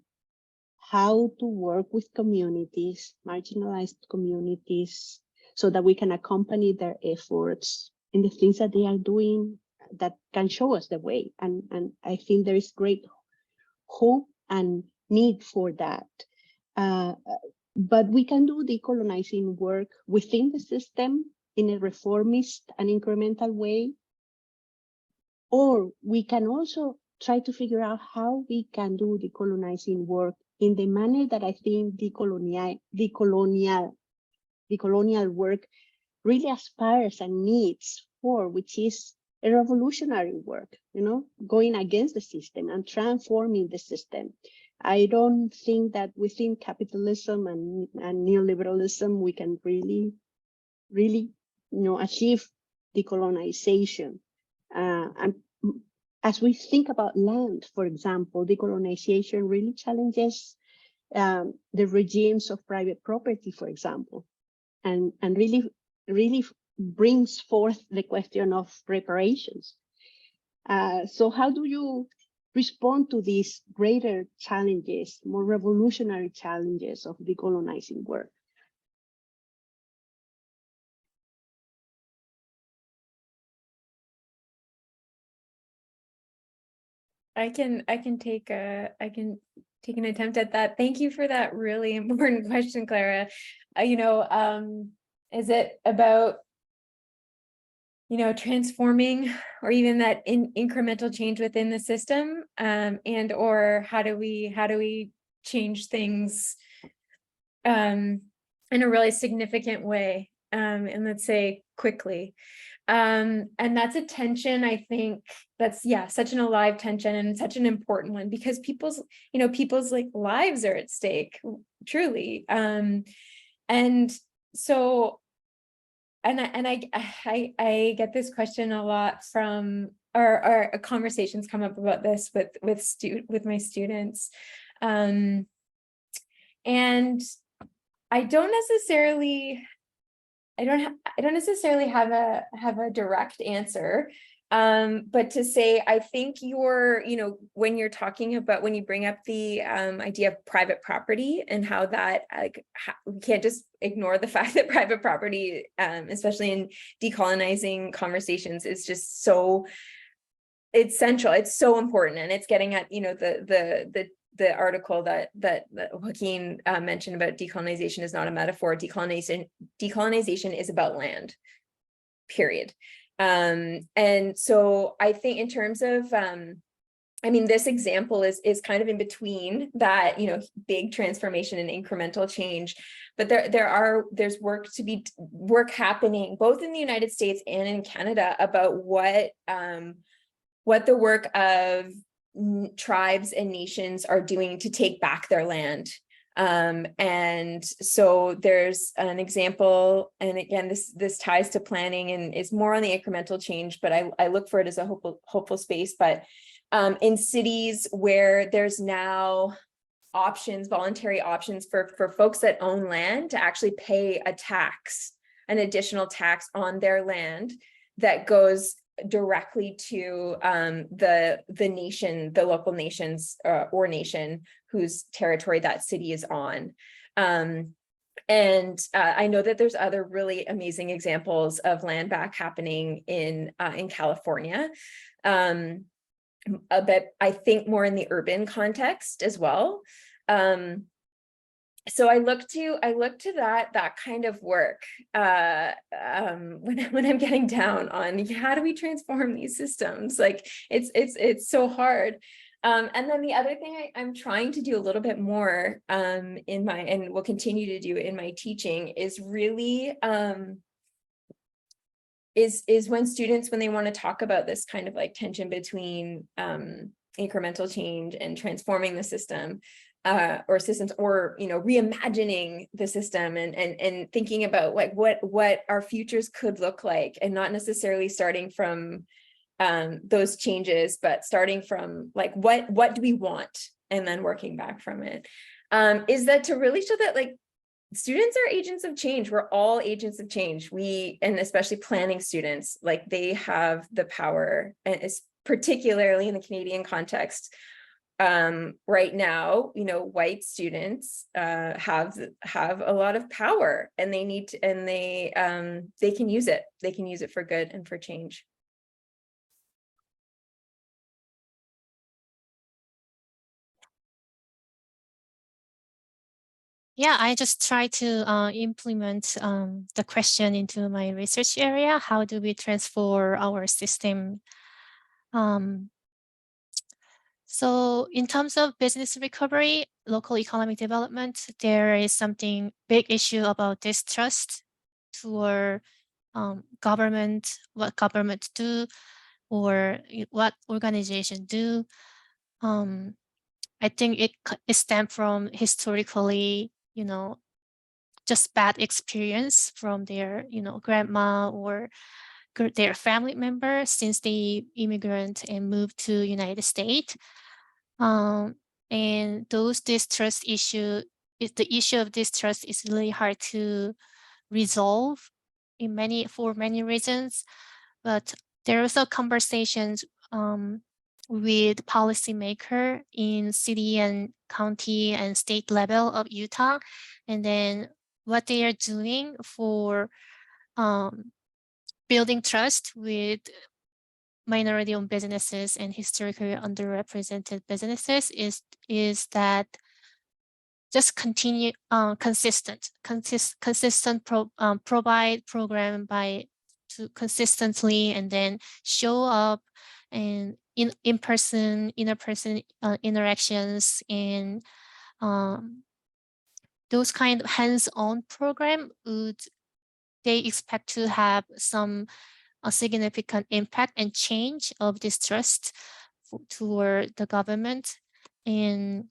how to work with communities, marginalized communities, so that we can accompany their efforts in the things that they are doing that can show us the way. And I think there is great hope and need for that. But we can do decolonizing work within the system in a reformist and incremental way. Or we can also try to figure out how we can do decolonizing work in the manner that I think decolonial work really aspires and needs for, which is a revolutionary work, going against the system and transforming the system. I don't think that within capitalism and neoliberalism, we can really, achieve decolonization. And as we think about land, for example, decolonization really challenges the regimes of private property, for example, and really brings forth the question of reparations. So how do you respond to these greater challenges, more revolutionary challenges of decolonizing work? I can take an attempt at that. Thank you for that really important question, Clara. Is it about transforming, or even that incremental change within the system, and or how do we change things in a really significant way, and let's say quickly, and that's a tension. I think that's such an alive tension, and such an important one, because people's like lives are at stake, truly, and so I get this question a lot from, or conversations come up about this with my students, and I don't necessarily have a direct answer, but to say, I think when you're talking about, when you bring up the idea of private property, and how that, we can't just ignore the fact that private property, especially in decolonizing conversations, is just it's central, it's so important, and it's getting at the article that Joaquín mentioned about decolonization is not a metaphor. Decolonization is about land, period. And so I think in terms of, this example is kind of in between that, big transformation and incremental change, but there's work happening both in the United States and in Canada about what the work of tribes and nations are doing to take back their land. And so there's an example, and again, this ties to planning and is more on the incremental change, but I look for it as a hopeful space. But in cities where there's now voluntary options for folks that own land to actually pay an additional tax on their land that goes directly to the nation, the local nations or nation whose territory that city is on. And I know that there's other really amazing examples of land back happening in California, but I think more in the urban context as well. So I look to that kind of work when I'm getting down on how do we transform these systems? Like it's so hard. And then the other thing I'm trying to do a little bit more and will continue to do in my teaching is really is when students, when they want to talk about this kind of like tension between incremental change and transforming the system, or systems, or reimagining the system, and thinking about like what our futures could look like, and not necessarily starting from those changes, but starting from like what do we want, and then working back from it, is that to really show that like students are agents of change. We're all agents of change. And especially planning students, like they have the power, and it's particularly in the Canadian context. Right now, white students have a lot of power, and they need to, and they can use it. They can use it for good and for change. Yeah, I just try to implement the question into my research area. How do we transform our system? So in terms of business recovery, local economic development, there is something big issue about distrust toward government, what government do, or what organization do. I think it stems from historically, just bad experience from their, grandma or their family member since they immigrant and moved to United States. And those distrust issue, the issue of distrust is really hard to resolve for many reasons. But there are also conversations with policymaker in city and county and state level of Utah, and then what they are doing for building trust with minority-owned businesses and historically underrepresented businesses is that just continue consistent provide program to consistently, and then show up and in-person interactions, and those kind of hands-on program they expect to have some significant impact and change of distrust toward the government. And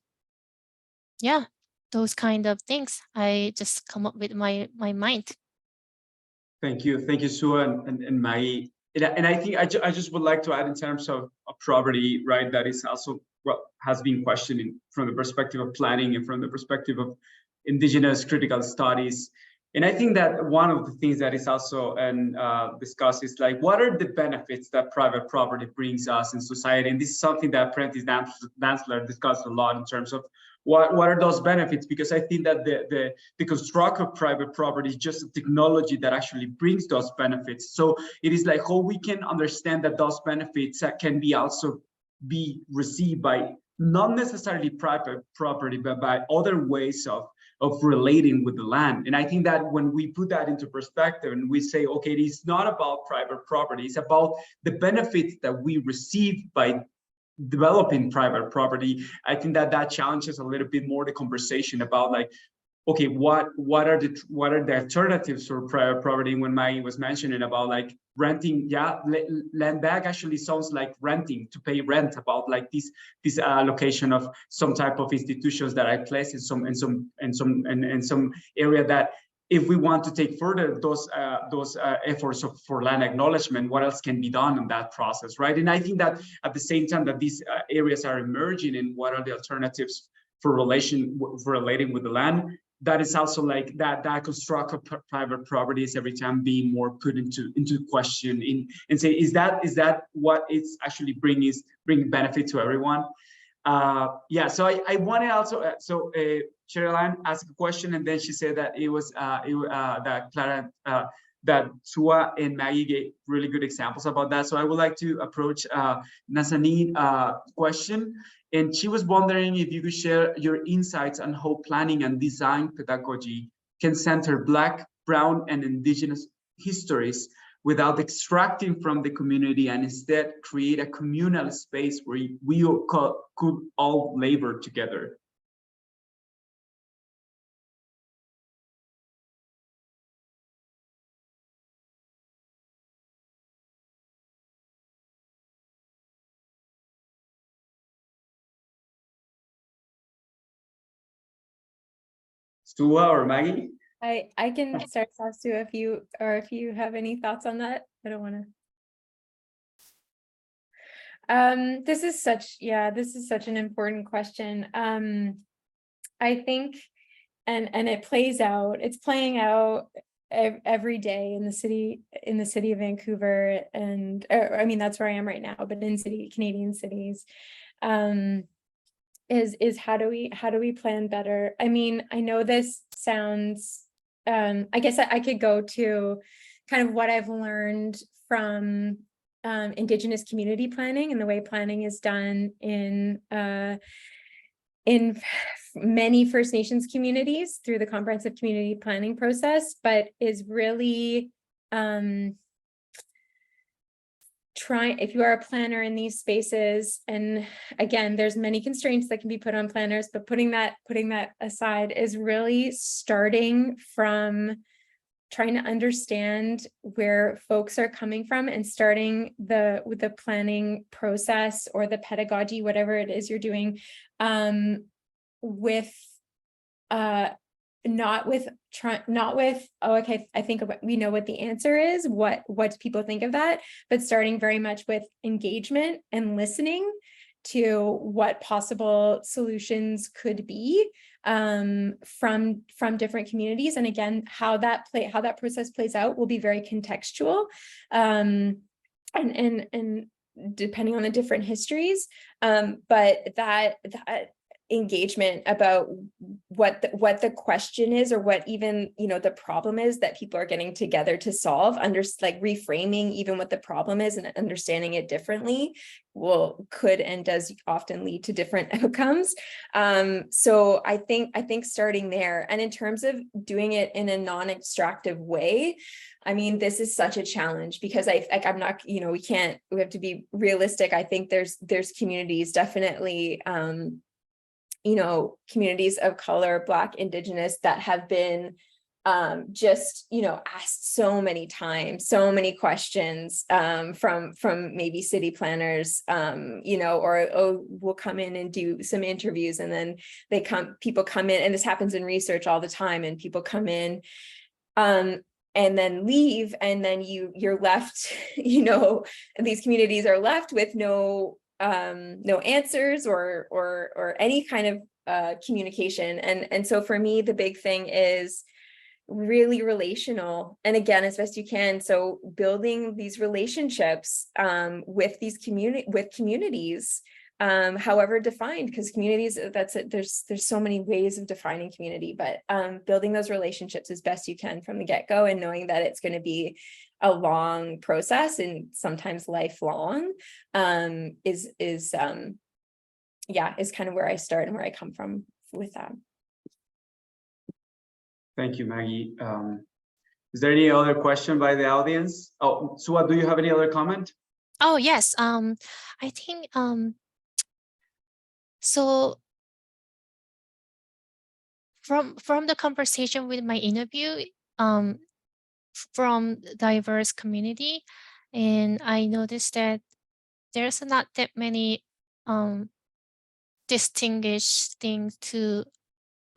yeah, those kind of things I just come up with my mind. Thank you, Sue and Maggie. And I think I just would like to add in terms of property, right? That is also what has been questioned from the perspective of planning and from the perspective of Indigenous critical studies. And I think that one of the things that is also discussed is like, what are the benefits that private property brings us in society? And this is something that Apprentice Dantzler discussed a lot in terms of what are those benefits? Because I think that the construct of private property is just a technology that actually brings those benefits. So it is like how we can understand that those benefits can be also be received by not necessarily private property, but by other ways of relating with the land. And I think that when we put that into perspective and we say, okay, it is not about private property, it's about the benefits that we receive by developing private property. I think that challenges a little bit more the conversation about like, okay, what are the alternatives for private property? When Maggie was mentioning about like renting, yeah, land back actually sounds like renting, to pay rent, about like this allocation of some type of institutions that I place in some area that, if we want to take further those efforts for land acknowledgement, what else can be done in that process, right? And I think that at the same time that these areas are emerging, and what are the alternatives for relating with the land, that is also like that construct of private property is every time being more put into question and say, is that what it's actually bring benefit to everyone? Yeah, so I wanted also Sherilyn asked a question, and then she said that it was that Clara, that Sua and Maggie gave really good examples about that. So I would like to approach Nazanin's question, and she was wondering if you could share your insights on how planning and design pedagogy can center Black, Brown, and Indigenous histories without extracting from the community, and instead create a communal space where we could all labor together. Stua or Maggie? I can start off, Sue, if you have any thoughts on that. I don't want to. This is such an important question. I think, and it's playing out every day in the city of Vancouver, and I mean that's where I am right now, but in Canadian cities. Is how do we plan better? I mean, I know this sounds, I guess I could go to kind of what I've learned from Indigenous community planning and the way planning is done in many First Nations communities through the comprehensive community planning process, but is really if you are a planner in these spaces, and again, there's many constraints that can be put on planners, but putting that aside, is really starting from trying to understand where folks are coming from and starting with the planning process or the pedagogy, whatever it is you're doing, with not with oh, okay, I think we know what the answer is, what people think of that, but starting very much with engagement and listening to what possible solutions could be from different communities. And again, how that process plays out will be very contextual, and depending on the different histories, but that engagement about what the question is, or what even, you know, the problem is that people are getting together to solve, like reframing even what the problem is and understanding it differently could and does often lead to different outcomes. So I think starting there, and in terms of doing it in a non-extractive way, I mean, this is such a challenge, because I'm not, you know, we have to be realistic. I think there's communities definitely, you know, communities of color, Black, Indigenous, that have been just, you know, asked so many times, so many questions from maybe city planners, you know, or we'll come in and do some interviews, and then people come in, and this happens in research all the time, and people come in and then leave, and then you're left, you know, and these communities are left with no answers or any kind of communication. And so for me, the big thing is really relational, and again, as best you can, so building these relationships with these communities, however defined, because communities, that's it, there's so many ways of defining community, but building those relationships as best you can from the get-go, and knowing that it's going to be a long process and sometimes lifelong, is kind of where I start and where I come from with that. Thank you, Maggie. Is there any other question by the audience? Oh, Sua, do you have any other comment? Oh, yes. I think so from the conversation with my interview, from diverse community, and I noticed that there's not that many distinguished things to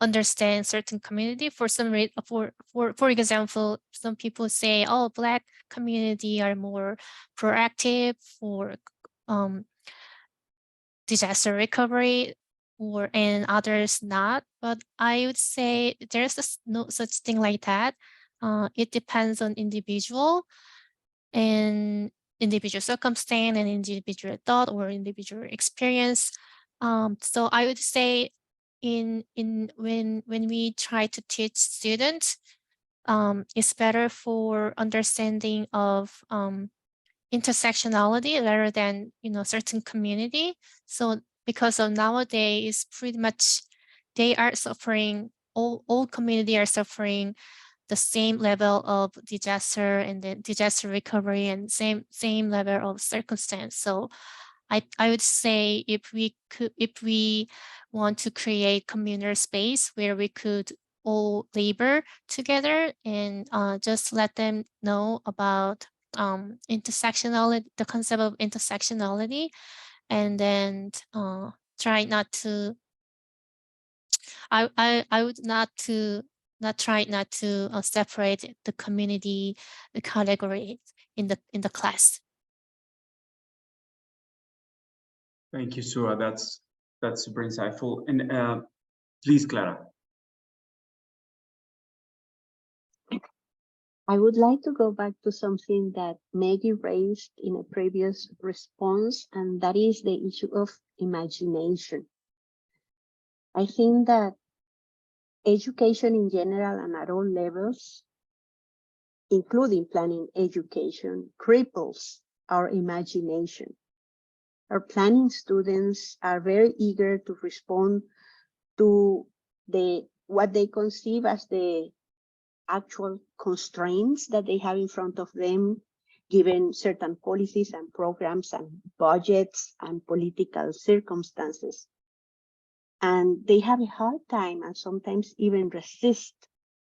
understand certain community. For some reason, for example, some people say, oh, Black community are more proactive for disaster recovery, and others not. But I would say there's no such thing like that. It depends on individual and individual circumstance and individual thought or individual experience. So I would say when we try to teach students, it's better for understanding of intersectionality rather than, you know, certain community. So because of nowadays, pretty much they are suffering, all community are suffering the same level of disaster and then disaster recovery and same level of circumstance. So I would say if we want to create communal space where we could all labor together and just let them know about intersectionality, the concept of intersectionality, and then try not to. I would not try to separate the community, the category in the class. Thank you, Sua. That's super insightful. And please, Clara. I would like to go back to something that Maggie raised in a previous response, and that is the issue of imagination. I think that education in general and at all levels, including planning education, cripples our imagination. Our planning students are very eager to respond to what they conceive as the actual constraints that they have in front of them, given certain policies and programs and budgets and political circumstances. And they have a hard time and sometimes even resist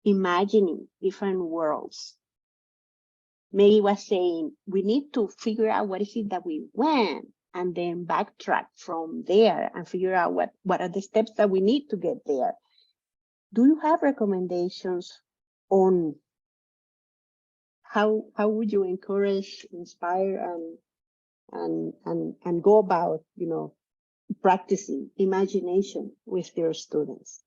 imagining different worlds. Maggie was saying, we need to figure out what is it that we want and then backtrack from there and figure out what are the steps that we need to get there. Do you have recommendations on how would you encourage, inspire, and go about, you know, practicing imagination with your students?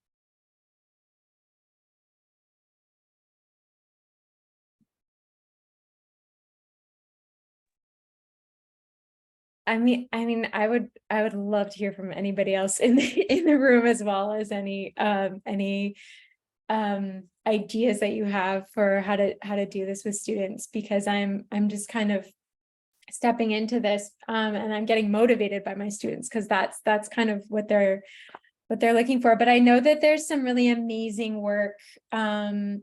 I mean, I would love to hear from anybody else in the room, as well as any ideas that you have for how to do this with students, because I'm just kind of stepping into this, and I'm getting motivated by my students, because that's kind of what they're looking for. But I know that there's some really amazing work, and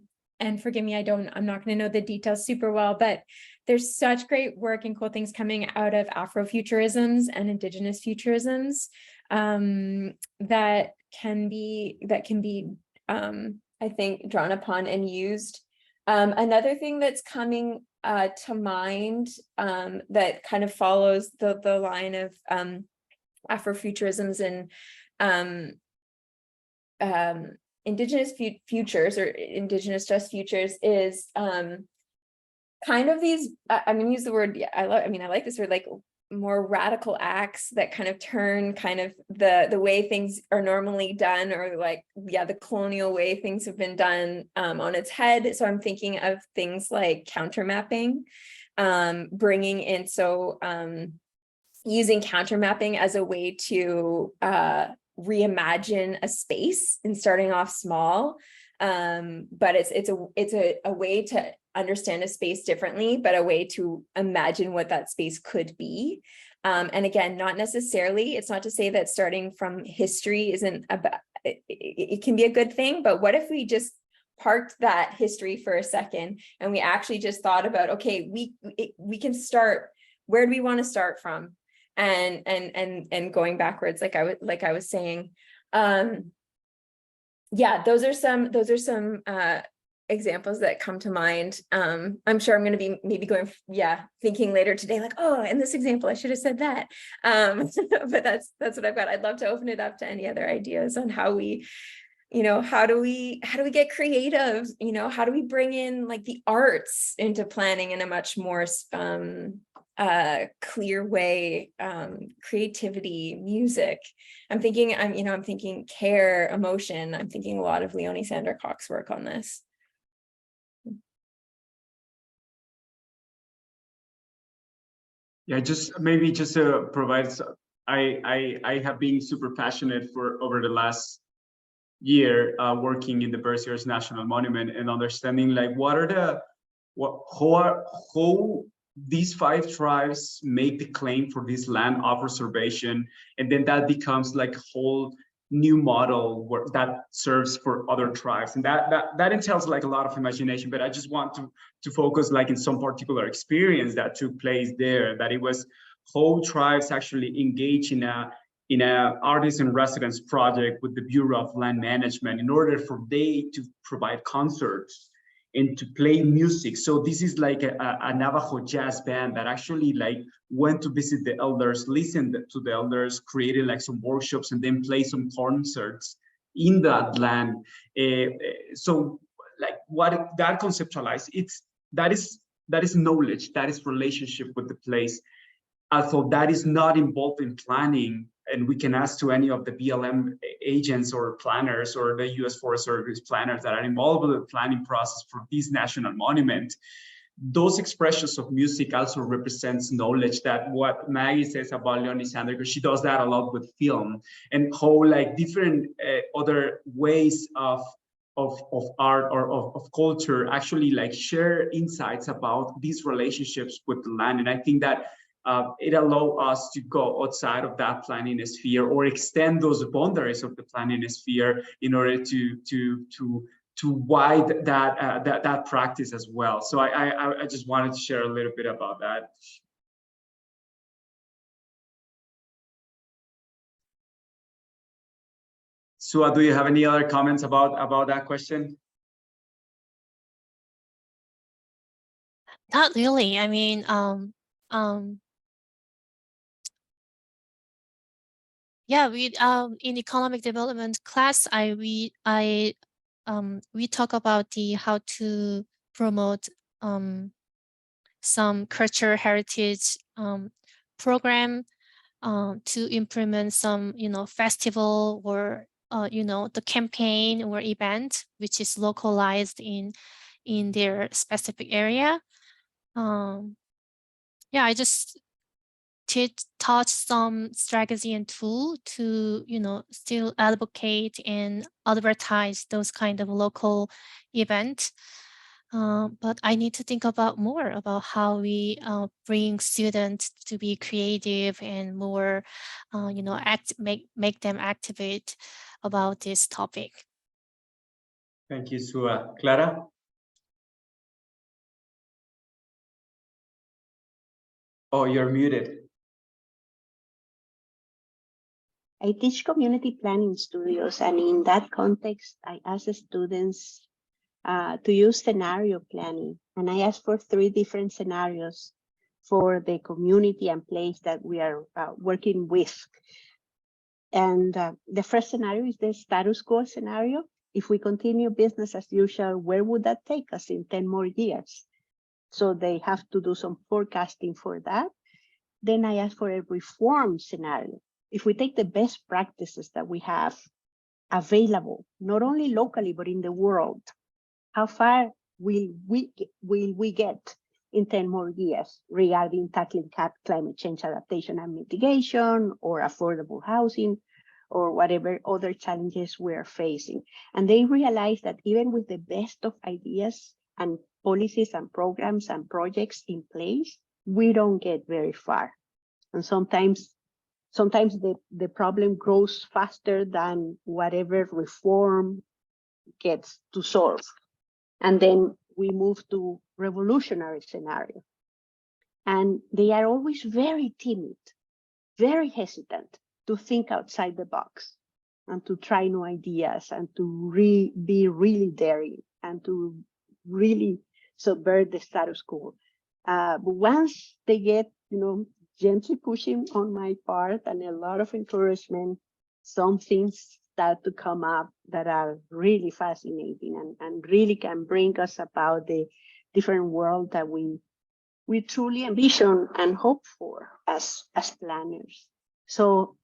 forgive me, I'm not going to know the details super well, but there's such great work and cool things coming out of Afrofuturisms and Indigenous futurisms, that can be I think drawn upon and used. Another thing that's coming to mind, that kind of follows the line of Afrofuturisms and Indigenous futures, or Indigenous just futures, is kind of these, I'm gonna use the word, I like this word, like more radical acts that kind of turn kind of the way things are normally done, or like, yeah, the colonial way things have been done, on its head. So I'm thinking of things like countermapping, bringing in, using countermapping as a way to reimagine a space and starting off small, but it's a way to understand a space differently, but a way to imagine what that space could be. And again, not necessarily, it's not to say that starting from history isn't about, it can be a good thing, but what if we just parked that history for a second and we actually just thought about, okay, we can start, where do we want to start from? And going backwards, like I was saying. Yeah, those are some examples that come to mind. I'm sure I'm going to be maybe thinking later today, like, oh, in this example I should have said that. But that's what I've got. I'd love to open it up to any other ideas on how we, how do we get creative? How do we bring in like the arts into planning in a much more clear way, creativity, music. I'm thinking care, emotion. I'm thinking a lot of Leonie Sandercock's work on this. Yeah, just to provide, I have been super passionate for over the last year, working in the Berkshires National Monument and understanding like how these 5 tribes make the claim for this land of reservation, and then that becomes like a whole new model that serves for other tribes, and that entails like a lot of imagination. But I just want to focus like in some particular experience that took place there, that it was whole tribes actually engage in a artist in residence project with the Bureau of Land Management in order for they to provide concerts and to play music. So this is like a Navajo jazz band that actually like went to visit the elders, listened to the elders, created like some workshops, and then play some concerts in that land. So like what that conceptualized, that is knowledge, that is relationship with the place. So that is not involved in planning, and we can ask to any of the BLM agents or planners or the U.S. Forest Service planners that are involved with the planning process for this national monument. Those expressions of music also represents knowledge, that what Maggie says about Leonie Sandercock, she does that a lot with film, and how like different other ways of art or of culture actually like share insights about these relationships with the land. And I think that it allows us to go outside of that planning sphere or extend those boundaries of the planning sphere in order to wide that practice as well. So I just wanted to share a little bit about that. Sua, do you have any other comments about that question? Not really. I mean, yeah, we in economic development class, we talk about how to promote some cultural heritage program to implement some festival or the campaign or event which is localized in their specific area. Yeah, I just touch some strategy and tool to, still advocate and advertise those kind of local events. But I need to think about more about how we bring students to be creative and more, make them activate about this topic. Thank you, Sua. Clara? Oh, you're muted. I teach community planning studios, and in that context, I ask the students to use scenario planning. And I asked for 3 different scenarios for the community and place that we are working with. And the first scenario is the status quo scenario. If we continue business as usual, where would that take us in 10 more years? So they have to do some forecasting for that. Then I asked for a reform scenario. If we take the best practices that we have available, not only locally, but in the world, how far will we get in 10 more years regarding tackling climate change adaptation and mitigation, or affordable housing, or whatever other challenges we're facing? And they realize that even with the best of ideas and policies and programs and projects in place, we don't get very far. And sometimes the problem grows faster than whatever reform gets to solve. And then we move to revolutionary scenario. And they are always very timid, very hesitant to think outside the box and to try new ideas and to be really daring and to really subvert the status quo. But once they get, gently pushing on my part and a lot of encouragement, some things start to come up that are really fascinating and really can bring us about the different world that we truly envision and hope for as planners. So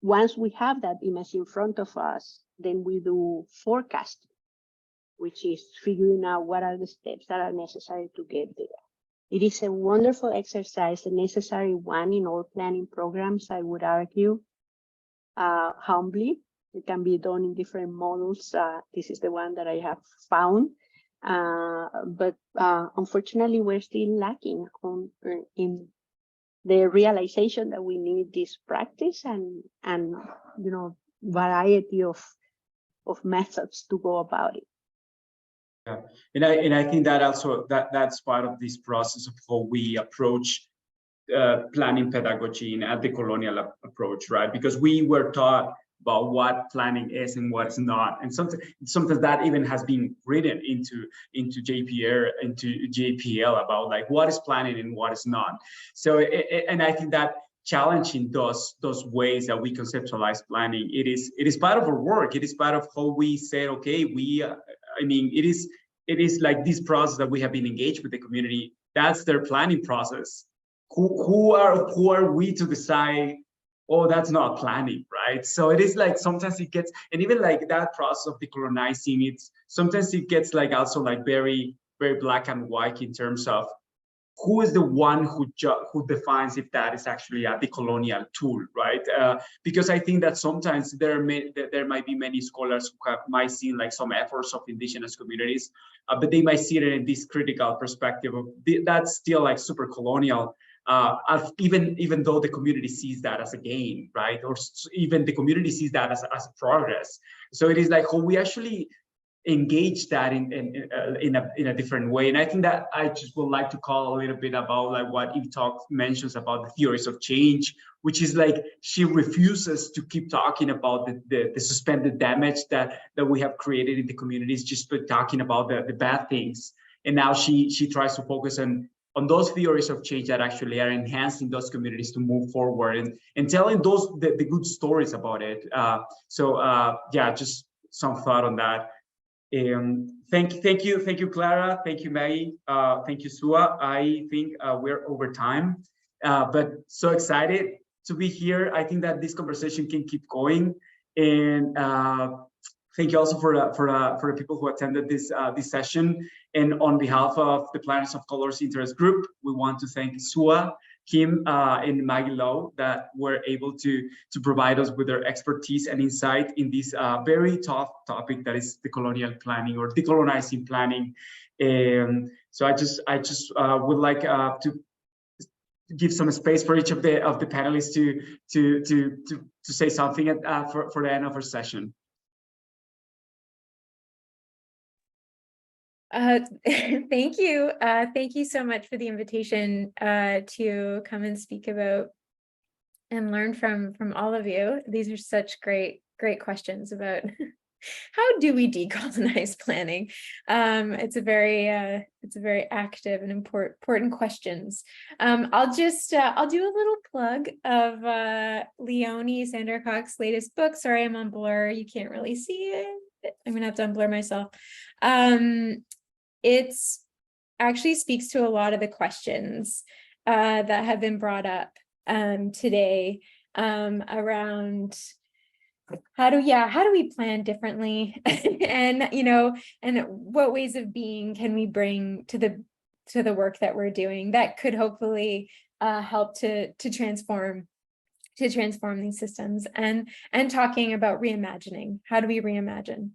once we have that image in front of us, then we do forecasting, which is figuring out what are the steps that are necessary to get there. It is a wonderful exercise, a necessary one in all planning programs, I would argue. Humbly, it can be done in different models. This is the one that I have found. But unfortunately, we're still lacking in the realization that we need this practice and variety of methods to go about it. Yeah, and I think that also that's part of this process of how we approach planning pedagogy and the colonial approach, right? Because we were taught about what planning is and what is not, and sometimes that even has been written into JPL about like what is planning and what is not. So and I think that challenging those ways that we conceptualize planning, it is part of our work. It is part of how we say, okay, it is like this process that we have been engaged with the community. That's their planning process. Who are we to decide, oh, that's not planning, right? So it is like sometimes it gets, and even like that process of decolonizing, sometimes it gets like also like very, very black and white in terms of who is the one who defines if that is actually a decolonial tool, right? Because I think that sometimes there might be many scholars who might see like some efforts of indigenous communities, but they might see it in this critical perspective of that's still like super colonial, even though the community sees that as a gain, right? Or even the community sees that as progress. So it is like how we actually engage that in a different way. And I think that I just would like to call a little bit about like what Eve mentions about the theories of change, which is like she refuses to keep talking about the suspended damage that we have created in the communities, just talking about the bad things. And now she tries to focus on those theories of change that actually are enhancing those communities to move forward and telling the good stories about it. Yeah, just some thought on that. Thank you, Clara. Thank you, Maggie. Thank you, Sua. I think we're over time, but so excited to be here. I think that this conversation can keep going, and thank you also for the people who attended this session. And on behalf of the Planners of Colors Interest Group, we want to thank Sua Kim and Maggie that were able to provide us with their expertise and insight in this very tough topic that is the colonial planning or decolonizing planning. So I just would like to give some space for each of the panelists to say something for the end of our session. Thank you. Thank you so much for the invitation to come and speak about and learn from all of you. These are such great questions about how do we decolonize planning. It's a very active and important questions. I'll do a little plug of Leonie Sandercock's latest book. Sorry, I'm on blur. You can't really see it. I'm gonna have to unblur myself. It's actually speaks to a lot of the questions that have been brought up today around how do we plan differently and and what ways of being can we bring to the work that we're doing that could hopefully help to transform these systems and talking about reimagining. How do we reimagine?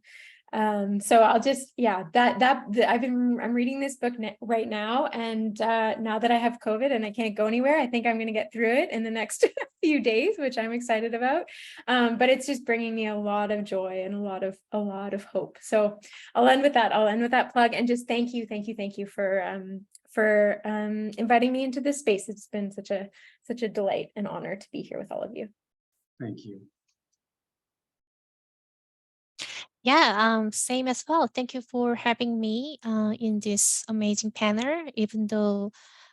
So I'll just, I'm reading this book right now, and now that I have COVID and I can't go anywhere, I think I'm going to get through it in the next few days, which I'm excited about. But it's just bringing me a lot of joy and a lot of hope. So I'll end with that plug, and just thank you for inviting me into this space. It's been such a delight and honor to be here with all of you. Thank you. Yeah, same as well. Thank you for having me in this amazing panel, even though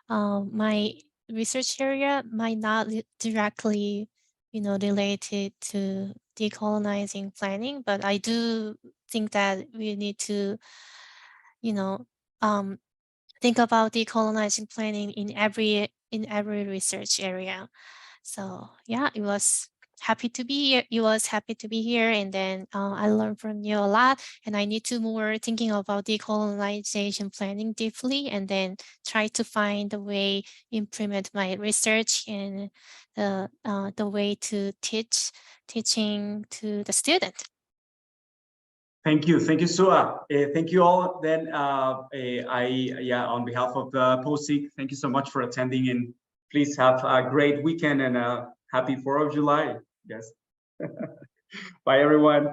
my research area might not directly, related to decolonizing planning, but I do think that we need to, think about decolonizing planning in every research area. So yeah, it was happy to be here, and then I learned from you a lot, and I need to more thinking about decolonization planning deeply, and then try to find a way implement my research and the way to teaching to the student. Thank you, Sua. Thank you all. Then on behalf of the POSIC, thank you so much for attending, and please have a great weekend and a happy 4th of July. Yes. Bye, everyone.